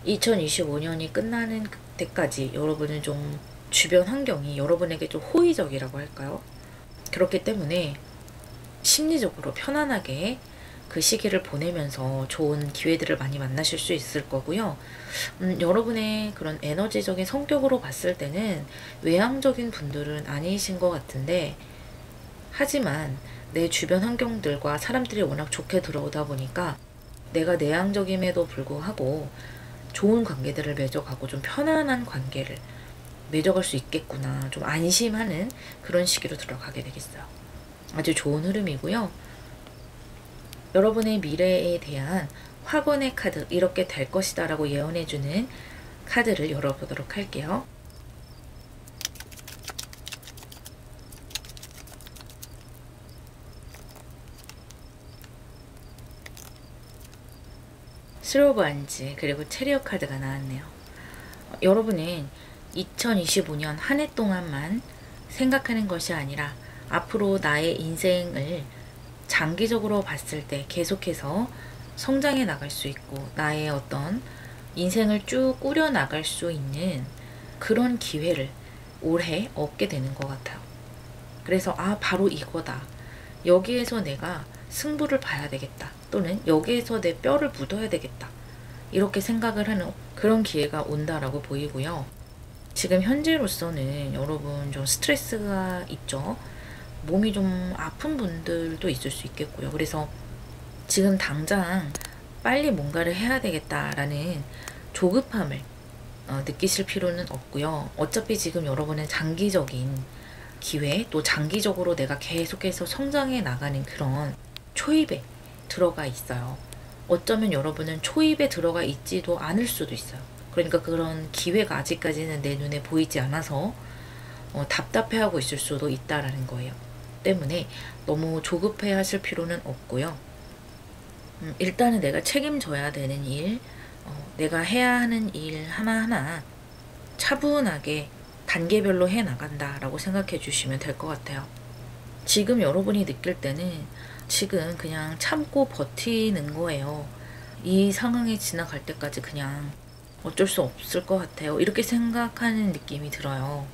2025년이 끝나는 그때까지 여러분은 좀 주변 환경이 여러분에게 좀 호의적이라고 할까요? 그렇기 때문에 심리적으로 편안하게 그 시기를 보내면서 좋은 기회들을 많이 만나실 수 있을 거고요. 여러분의 그런 에너지적인 성격으로 봤을 때는 외향적인 분들은 아니신 것 같은데, 하지만 내 주변 환경들과 사람들이 워낙 좋게 들어오다 보니까 내가 내향적임에도 불구하고 좋은 관계들을 맺어가고 좀 편안한 관계를 맺어갈 수 있겠구나, 좀 안심하는 그런 시기로 들어가게 되겠어요. 아주 좋은 흐름이고요. 여러분의 미래에 대한 확언의 카드, 이렇게 될 것이다 라고 예언해주는 카드를 열어보도록 할게요. 스로브 안지, 그리고 체리엇 카드가 나왔네요. 여러분은 2025년 한 해 동안만 생각하는 것이 아니라 앞으로 나의 인생을 장기적으로 봤을 때 계속해서 성장해 나갈 수 있고 나의 어떤 인생을 쭉 꾸려 나갈 수 있는 그런 기회를 올해 얻게 되는 것 같아요. 그래서 바로 이거다, 여기에서 내가 승부를 봐야 되겠다, 또는 여기에서 내 뼈를 묻어야 되겠다, 이렇게 생각을 하는 그런 기회가 온다라고 보이고요. 지금 현재로서는 여러분 좀 스트레스가 있죠. 몸이 좀 아픈 분들도 있을 수 있겠고요. 그래서 지금 당장 빨리 뭔가를 해야 되겠다라는 조급함을 느끼실 필요는 없고요. 어차피 지금 여러분은 장기적인 기회, 또 장기적으로 내가 계속해서 성장해 나가는 그런 초입에 들어가 있어요. 어쩌면 여러분은 초입에 들어가 있지도 않을 수도 있어요. 그러니까 그런 기회가 아직까지는 내 눈에 보이지 않아서 답답해하고 있을 수도 있다라는 거예요. 때문에 너무 조급해 하실 필요는 없고요. 일단은 내가 책임져야 되는 일, 내가 해야 하는 일 하나하나 차분하게 단계별로 해 나간다라고 생각해 주시면 될 것 같아요. 지금 여러분이 느낄 때는 지금 그냥 참고 버티는 거예요. 이 상황이 지나갈 때까지 그냥 어쩔 수 없을 것 같아요, 이렇게 생각하는 느낌이 들어요.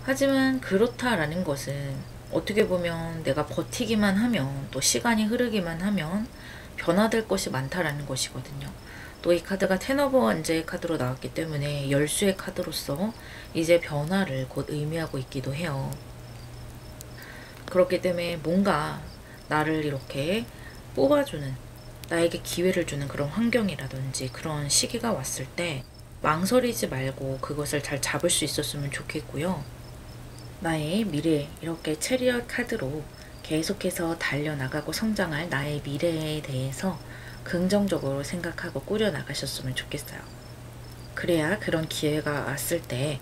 하지만 그렇다라는 것은 어떻게 보면 내가 버티기만 하면, 또 시간이 흐르기만 하면 변화될 것이 많다라는 것이거든요. 또 이 카드가 텐 오브 원즈의 카드로 나왔기 때문에 열수의 카드로서 이제 변화를 곧 의미하고 있기도 해요. 그렇기 때문에 뭔가 나를 이렇게 뽑아주는, 나에게 기회를 주는 그런 환경이라든지 그런 시기가 왔을 때 망설이지 말고 그것을 잘 잡을 수 있었으면 좋겠고요. 나의 미래, 이렇게 체리엇 카드로 계속해서 달려나가고 성장할 나의 미래에 대해서 긍정적으로 생각하고 꾸려나가셨으면 좋겠어요. 그래야 그런 기회가 왔을 때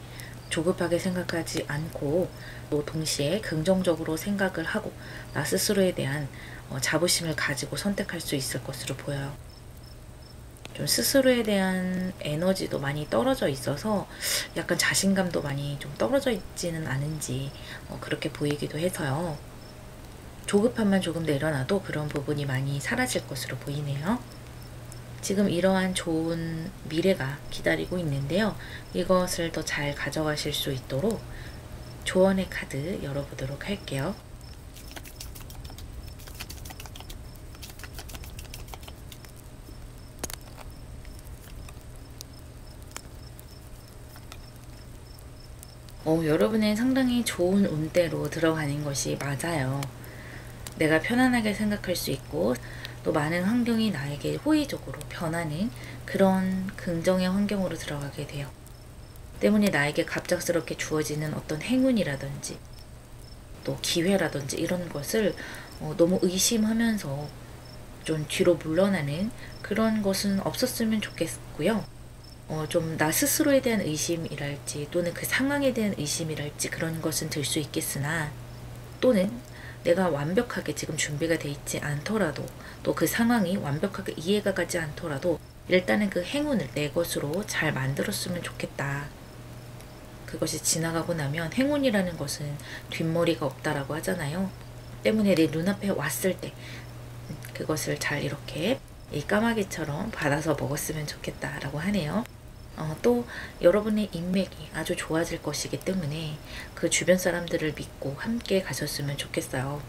조급하게 생각하지 않고, 또 동시에 긍정적으로 생각을 하고 나 스스로에 대한 자부심을 가지고 선택할 수 있을 것으로 보여요. 좀 스스로에 대한 에너지도 많이 떨어져 있어서 약간 자신감도 많이 좀 떨어져 있지는 않은지 그렇게 보이기도 해서요. 조급함만 조금 내려놔도 그런 부분이 많이 사라질 것으로 보이네요. 지금 이러한 좋은 미래가 기다리고 있는데요. 이것을 더 잘 가져가실 수 있도록 조언의 카드 열어보도록 할게요. 여러분은 상당히 좋은 운대로 들어가는 것이 맞아요. 내가 편안하게 생각할 수 있고, 또 많은 환경이 나에게 호의적으로 변하는 그런 긍정의 환경으로 들어가게 돼요. 때문에 나에게 갑작스럽게 주어지는 어떤 행운이라든지 또 기회라든지 이런 것을 너무 의심하면서 좀 뒤로 물러나는 그런 것은 없었으면 좋겠고요. 좀 나 스스로에 대한 의심이랄지 또는 그 상황에 대한 의심이랄지 그런 것은 들 수 있겠으나, 또는 내가 완벽하게 지금 준비가 돼 있지 않더라도 또 그 상황이 완벽하게 이해가 가지 않더라도 일단은 그 행운을 내 것으로 잘 만들었으면 좋겠다. 그것이 지나가고 나면 행운이라는 것은 뒷머리가 없다라고 하잖아요. 때문에 내 눈앞에 왔을 때 그것을 잘 이렇게 이 까마귀처럼 받아서 먹었으면 좋겠다라고 하네요. 또 여러분의 인맥이 아주 좋아질 것이기 때문에 그 주변 사람들을 믿고 함께 가셨으면 좋겠어요.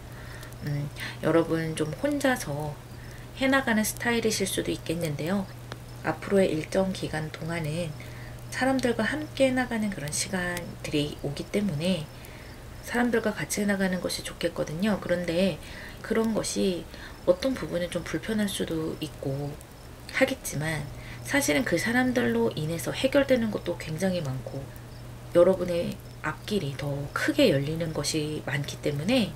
여러분 좀 혼자서 해나가는 스타일이실 수도 있겠는데요. 앞으로의 일정 기간 동안은 사람들과 함께 나가는 그런 시간들이 오기 때문에 사람들과 같이 나가는 것이 좋겠거든요. 그런데 그런 것이 어떤 부분은 좀 불편할 수도 있고 하겠지만, 사실은 그 사람들로 인해서 해결되는 것도 굉장히 많고 여러분의 앞길이 더 크게 열리는 것이 많기 때문에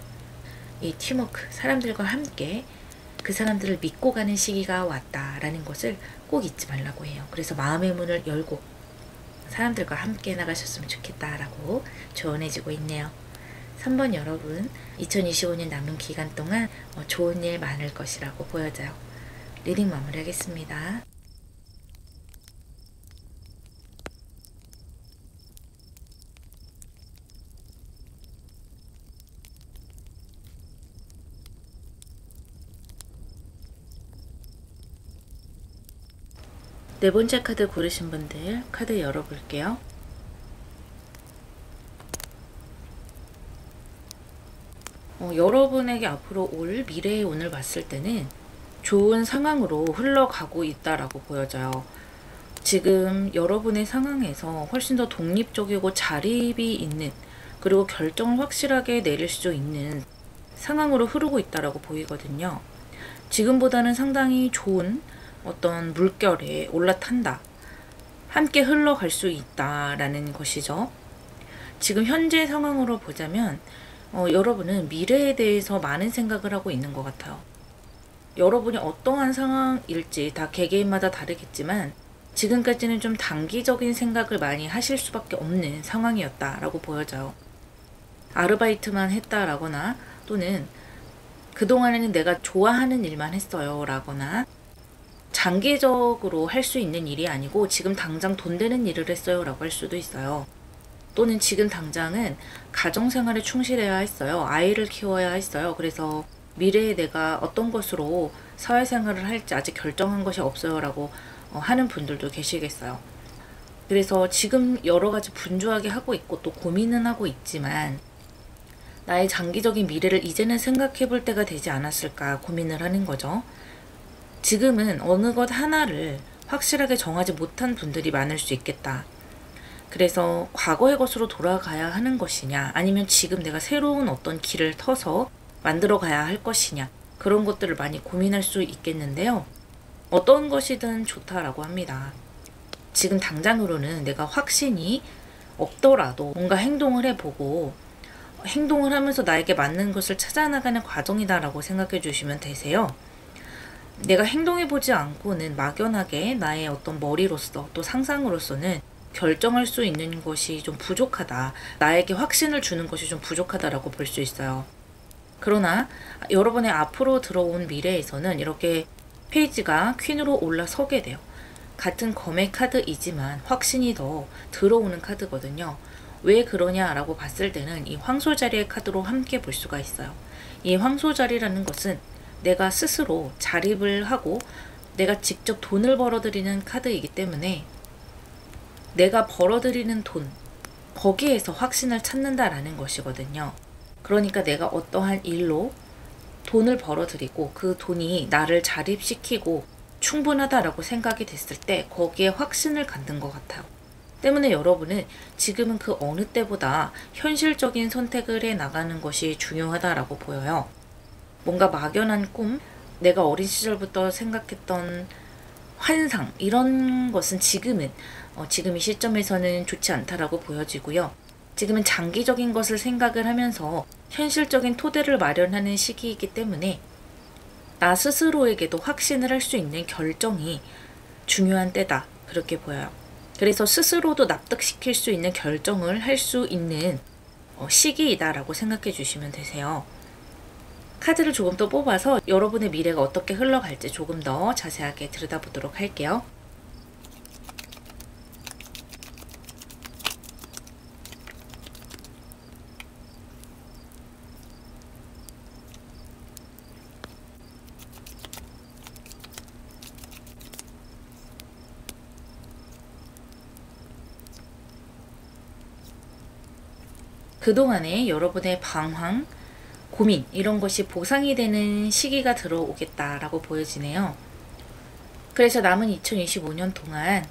이 팀워크, 사람들과 함께 그 사람들을 믿고 가는 시기가 왔다라는 것을 꼭 잊지 말라고 해요. 그래서 마음의 문을 열고 사람들과 함께 나가셨으면 좋겠다라고 조언해주고 있네요. 3번 여러분, 2025년 남은 기간 동안 좋은 일 많을 것이라고 보여져요. 리딩 마무리하겠습니다. 네 번째 카드 고르신 분들 카드 열어볼게요. 여러분에게 앞으로 올 미래의 운을 봤을 때는 좋은 상황으로 흘러가고 있다라고 보여져요. 지금 여러분의 상황에서 훨씬 더 독립적이고 자립이 있는, 그리고 결정을 확실하게 내릴 수 있는 상황으로 흐르고 있다라고 보이거든요. 지금보다는 상당히 좋은 어떤 물결에 올라탄다, 함께 흘러갈 수 있다라는 것이죠. 지금 현재 상황으로 보자면 여러분은 미래에 대해서 많은 생각을 하고 있는 것 같아요. 여러분이 어떠한 상황일지 다 개개인마다 다르겠지만 지금까지는 좀 단기적인 생각을 많이 하실 수밖에 없는 상황이었다라고 보여져요. 아르바이트만 했다라거나 또는 그동안에는 내가 좋아하는 일만 했어요 라거나 장기적으로 할 수 있는 일이 아니고 지금 당장 돈 되는 일을 했어요 라고 할 수도 있어요. 또는 지금 당장은 가정생활에 충실해야 했어요. 아이를 키워야 했어요. 그래서 미래에 내가 어떤 것으로 사회생활을 할지 아직 결정한 것이 없어요 라고 하는 분들도 계시겠어요. 그래서 지금 여러 가지 분주하게 하고 있고 또 고민은 하고 있지만 나의 장기적인 미래를 이제는 생각해 볼 때가 되지 않았을까 고민을 하는 거죠. 지금은 어느 것 하나를 확실하게 정하지 못한 분들이 많을 수 있겠다. 그래서 과거의 것으로 돌아가야 하는 것이냐, 아니면 지금 내가 새로운 어떤 길을 터서 만들어 가야 할 것이냐, 그런 것들을 많이 고민할 수 있겠는데요. 어떤 것이든 좋다라고 합니다. 지금 당장으로는 내가 확신이 없더라도 뭔가 행동을 해보고 행동을 하면서 나에게 맞는 것을 찾아나가는 과정이다라고 생각해 주시면 되세요. 내가 행동해보지 않고는 막연하게 나의 어떤 머리로서 또 상상으로서는 결정할 수 있는 것이 좀 부족하다, 나에게 확신을 주는 것이 좀 부족하다라고 볼 수 있어요. 그러나 여러분의 앞으로 들어온 미래에서는 이렇게 페이지가 퀸으로 올라서게 돼요. 같은 검의 카드이지만 확신이 더 들어오는 카드거든요. 왜 그러냐라고 봤을 때는 이 황소자리의 카드로 함께 볼 수가 있어요. 이 황소자리라는 것은 내가 스스로 자립을 하고 내가 직접 돈을 벌어들이는 카드이기 때문에 내가 벌어들이는 돈, 거기에서 확신을 찾는다라는 것이거든요. 그러니까 내가 어떠한 일로 돈을 벌어들이고 그 돈이 나를 자립시키고 충분하다라고 생각이 됐을 때 거기에 확신을 갖는 것 같아요. 때문에 여러분은 지금은 그 어느 때보다 현실적인 선택을 해 나가는 것이 중요하다라고 보여요. 뭔가 막연한 꿈, 내가 어린 시절부터 생각했던 환상, 이런 것은 지금은 지금 이 시점에서는 좋지 않다라고 보여지고요. 지금은 장기적인 것을 생각을 하면서 현실적인 토대를 마련하는 시기이기 때문에 나 스스로에게도 확신을 할 수 있는 결정이 중요한 때다. 그렇게 보여요. 그래서 스스로도 납득시킬 수 있는 결정을 할 수 있는 시기이다라고 생각해 주시면 되세요. 카드를 조금 더 뽑아서 여러분의 미래가 어떻게 흘러갈지 조금 더 자세하게 들여다보도록 할게요. 그동안에 여러분의 방황, 고민 이런 것이 보상이 되는 시기가 들어오겠다라고 보여지네요. 그래서 남은 2025년 동안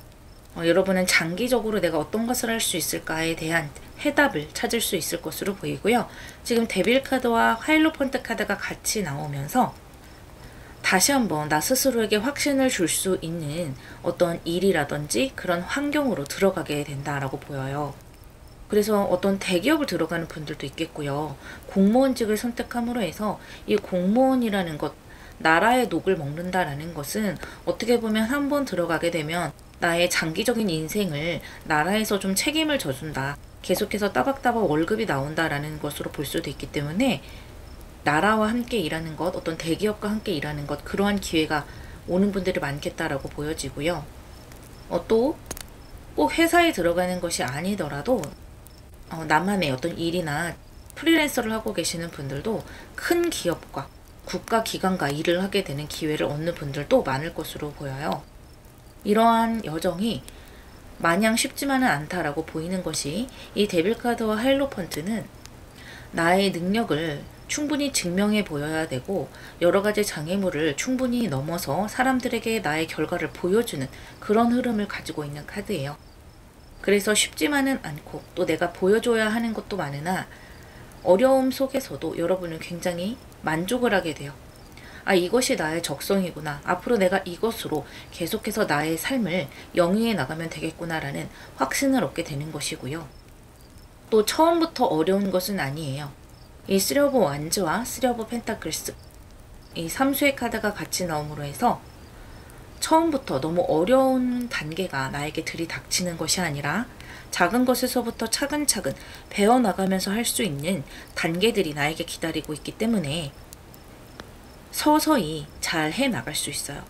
여러분은 장기적으로 내가 어떤 것을 할 수 있을까에 대한 해답을 찾을 수 있을 것으로 보이고요. 지금 데빌 카드와 하이로펀트 카드가 같이 나오면서 다시 한번 나 스스로에게 확신을 줄 수 있는 어떤 일이라든지 그런 환경으로 들어가게 된다라고 보여요. 그래서 어떤 대기업을 들어가는 분들도 있겠고요. 공무원직을 선택함으로 해서 이 공무원이라는 것, 나라의 녹을 먹는다라는 것은 어떻게 보면 한번 들어가게 되면 나의 장기적인 인생을 나라에서 좀 책임을 져준다. 계속해서 따박따박 월급이 나온다라는 것으로 볼 수도 있기 때문에 나라와 함께 일하는 것, 어떤 대기업과 함께 일하는 것, 그러한 기회가 오는 분들이 많겠다라고 보여지고요. 또 꼭 회사에 들어가는 것이 아니더라도 나만의 어떤 일이나 프리랜서를 하고 계시는 분들도 큰 기업과 국가기관과 일을 하게 되는 기회를 얻는 분들도 많을 것으로 보여요. 이러한 여정이 마냥 쉽지만은 않다라고 보이는 것이 이 데빌카드와 하이로펀트는 나의 능력을 충분히 증명해 보여야 되고 여러 가지 장애물을 충분히 넘어서 사람들에게 나의 결과를 보여주는 그런 흐름을 가지고 있는 카드예요. 그래서 쉽지만은 않고 또 내가 보여줘야 하는 것도 많으나 어려움 속에서도 여러분은 굉장히 만족을 하게 돼요. 이것이 나의 적성이구나. 앞으로 내가 이것으로 계속해서 나의 삶을 영위해 나가면 되겠구나라는 확신을 얻게 되는 것이고요. 또 처음부터 어려운 것은 아니에요. 이 쓰리 오브 완즈와 쓰리 오브 펜타클스, 이 삼수의 카드가 같이 나옴으로 해서 처음부터 너무 어려운 단계가 나에게 들이닥치는 것이 아니라 작은 것에서부터 차근차근 배워나가면서 할 수 있는 단계들이 나에게 기다리고 있기 때문에 서서히 잘 해나갈 수 있어요.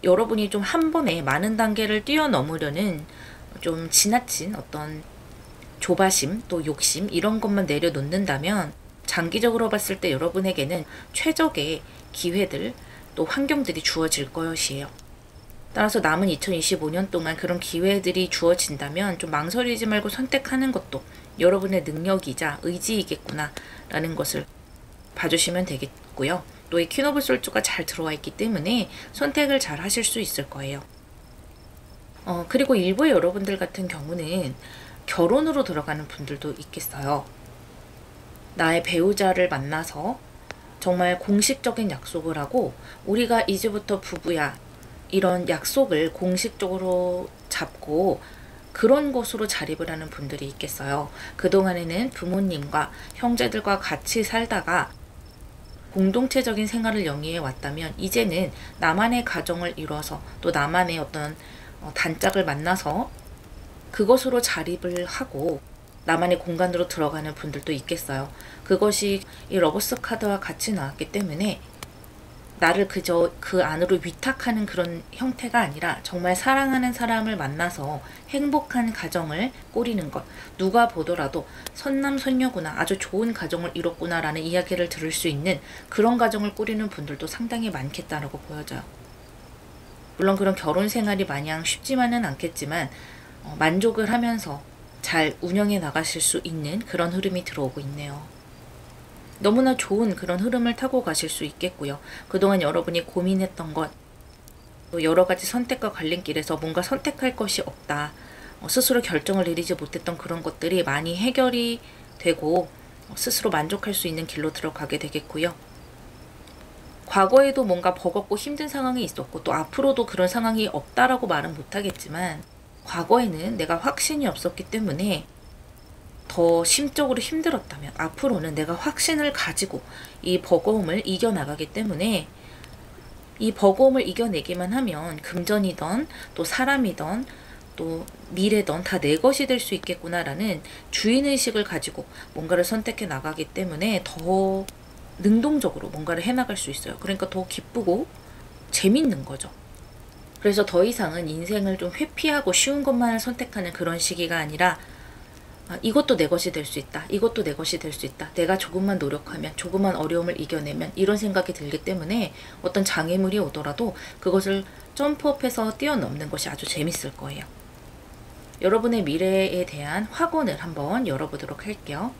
여러분이 좀 한 번에 많은 단계를 뛰어넘으려는 좀 지나친 어떤 조바심 또 욕심 이런 것만 내려놓는다면 장기적으로 봤을 때 여러분에게는 최적의 기회들 또 환경들이 주어질 것이에요. 따라서 남은 2025년 동안 그런 기회들이 주어진다면 좀 망설이지 말고 선택하는 것도 여러분의 능력이자 의지이겠구나 라는 것을 봐주시면 되겠고요. 또 이 퀸 오브 솔즈가 잘 들어와 있기 때문에 선택을 잘 하실 수 있을 거예요. 그리고 일부의 여러분들 같은 경우는 결혼으로 들어가는 분들도 있겠어요. 나의 배우자를 만나서 정말 공식적인 약속을 하고 우리가 이제부터 부부야 이런 약속을 공식적으로 잡고 그런 곳으로 자립을 하는 분들이 있겠어요. 그동안에는 부모님과 형제들과 같이 살다가 공동체적인 생활을 영위해 왔다면 이제는 나만의 가정을 이뤄서 또 나만의 어떤 단짝을 만나서 그것으로 자립을 하고 나만의 공간으로 들어가는 분들도 있겠어요. 그것이 이 러버스 카드와 같이 나왔기 때문에 나를 그저 그 안으로 위탁하는 그런 형태가 아니라 정말 사랑하는 사람을 만나서 행복한 가정을 꾸리는 것. 누가 보더라도 선남선녀구나, 아주 좋은 가정을 이뤘구나 라는 이야기를 들을 수 있는 그런 가정을 꾸리는 분들도 상당히 많겠다라고 보여져요. 물론 그런 결혼 생활이 마냥 쉽지만은 않겠지만 만족을 하면서 잘 운영해 나가실 수 있는 그런 흐름이 들어오고 있네요. 너무나 좋은 그런 흐름을 타고 가실 수 있겠고요. 그동안 여러분이 고민했던 것, 또 여러 가지 선택과 갈림길에서 뭔가 선택할 것이 없다. 스스로 결정을 내리지 못했던 그런 것들이 많이 해결이 되고 스스로 만족할 수 있는 길로 들어가게 되겠고요. 과거에도 뭔가 버겁고 힘든 상황이 있었고 또 앞으로도 그런 상황이 없다라고 말은 못하겠지만 과거에는 내가 확신이 없었기 때문에 더 심적으로 힘들었다면 앞으로는 내가 확신을 가지고 이 버거움을 이겨나가기 때문에 이 버거움을 이겨내기만 하면 금전이던 또 사람이던 또 미래던 다 내 것이 될 수 있겠구나라는 주인의식을 가지고 뭔가를 선택해 나가기 때문에 더 능동적으로 뭔가를 해나갈 수 있어요. 그러니까 더 기쁘고 재밌는 거죠. 그래서 더 이상은 인생을 좀 회피하고 쉬운 것만을 선택하는 그런 시기가 아니라 이것도 내 것이 될 수 있다. 이것도 내 것이 될 수 있다. 내가 조금만 노력하면, 조금만 어려움을 이겨내면 이런 생각이 들기 때문에 어떤 장애물이 오더라도 그것을 점프업해서 뛰어넘는 것이 아주 재밌을 거예요. 여러분의 미래에 대한 확언을 한번 열어보도록 할게요.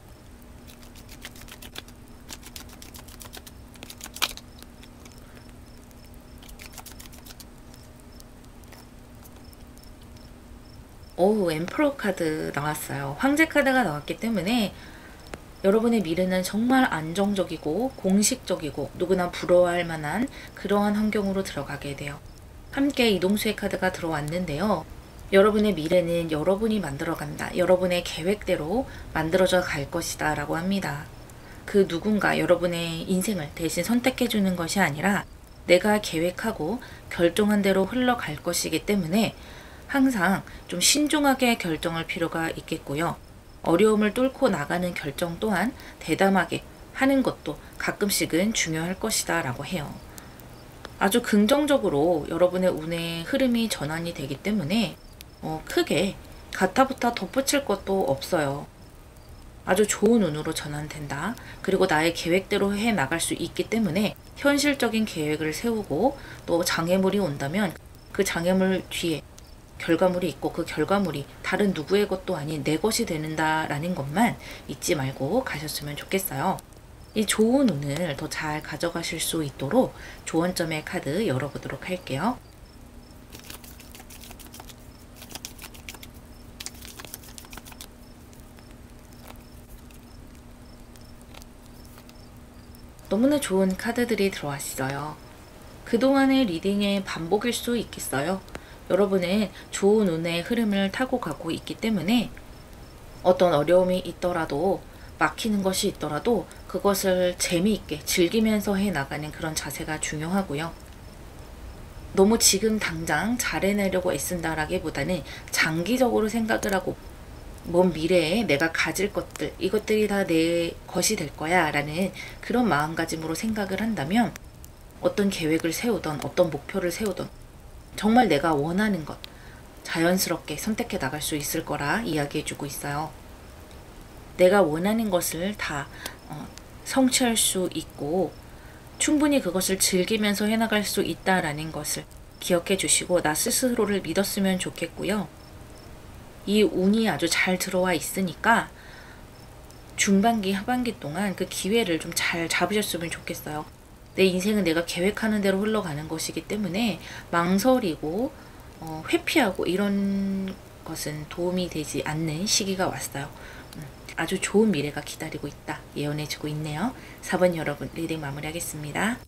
엠퍼러 카드 나왔어요. 황제 카드가 나왔기 때문에 여러분의 미래는 정말 안정적이고 공식적이고 누구나 부러워할 만한 그러한 환경으로 들어가게 돼요. 함께 이동수의 카드가 들어왔는데요. 여러분의 미래는 여러분이 만들어간다. 여러분의 계획대로 만들어져 갈 것이다 라고 합니다. 그 누군가 여러분의 인생을 대신 선택해 주는 것이 아니라 내가 계획하고 결정한 대로 흘러갈 것이기 때문에 항상 좀 신중하게 결정할 필요가 있겠고요. 어려움을 뚫고 나가는 결정 또한 대담하게 하는 것도 가끔씩은 중요할 것이다 라고 해요. 아주 긍정적으로 여러분의 운의 흐름이 전환이 되기 때문에 크게 가타부타 덧붙일 것도 없어요. 아주 좋은 운으로 전환된다. 그리고 나의 계획대로 해 나갈 수 있기 때문에 현실적인 계획을 세우고 또 장애물이 온다면 그 장애물 뒤에 결과물이 있고 그 결과물이 다른 누구의 것도 아닌 내 것이 되는다라는 것만 잊지 말고 가셨으면 좋겠어요. 이 좋은 운을 더 잘 가져가실 수 있도록 조언점의 카드 열어보도록 할게요. 너무나 좋은 카드들이 들어왔어요. 그동안의 리딩의 반복일 수 있겠어요. 여러분은 좋은 운의 흐름을 타고 가고 있기 때문에 어떤 어려움이 있더라도 막히는 것이 있더라도 그것을 재미있게 즐기면서 해나가는 그런 자세가 중요하고요. 너무 지금 당장 잘해내려고 애쓴다라기보다는 장기적으로 생각을 하고 먼 미래에 내가 가질 것들, 이것들이 다 내 것이 될 거야 라는 그런 마음가짐으로 생각을 한다면 어떤 계획을 세우던 어떤 목표를 세우던 정말 내가 원하는 것 자연스럽게 선택해 나갈 수 있을 거라 이야기해주고 있어요. 내가 원하는 것을 다 성취할 수 있고 충분히 그것을 즐기면서 해나갈 수 있다라는 것을 기억해 주시고 나 스스로를 믿었으면 좋겠고요. 이 운이 아주 잘 들어와 있으니까 중반기, 하반기 동안 그 기회를 좀 잘 잡으셨으면 좋겠어요. 내 인생은 내가 계획하는 대로 흘러가는 것이기 때문에 망설이고 회피하고 이런 것은 도움이 되지 않는 시기가 왔어요. 아주 좋은 미래가 기다리고 있다 예언해주고 있네요. 4번 여러분 리딩 마무리하겠습니다.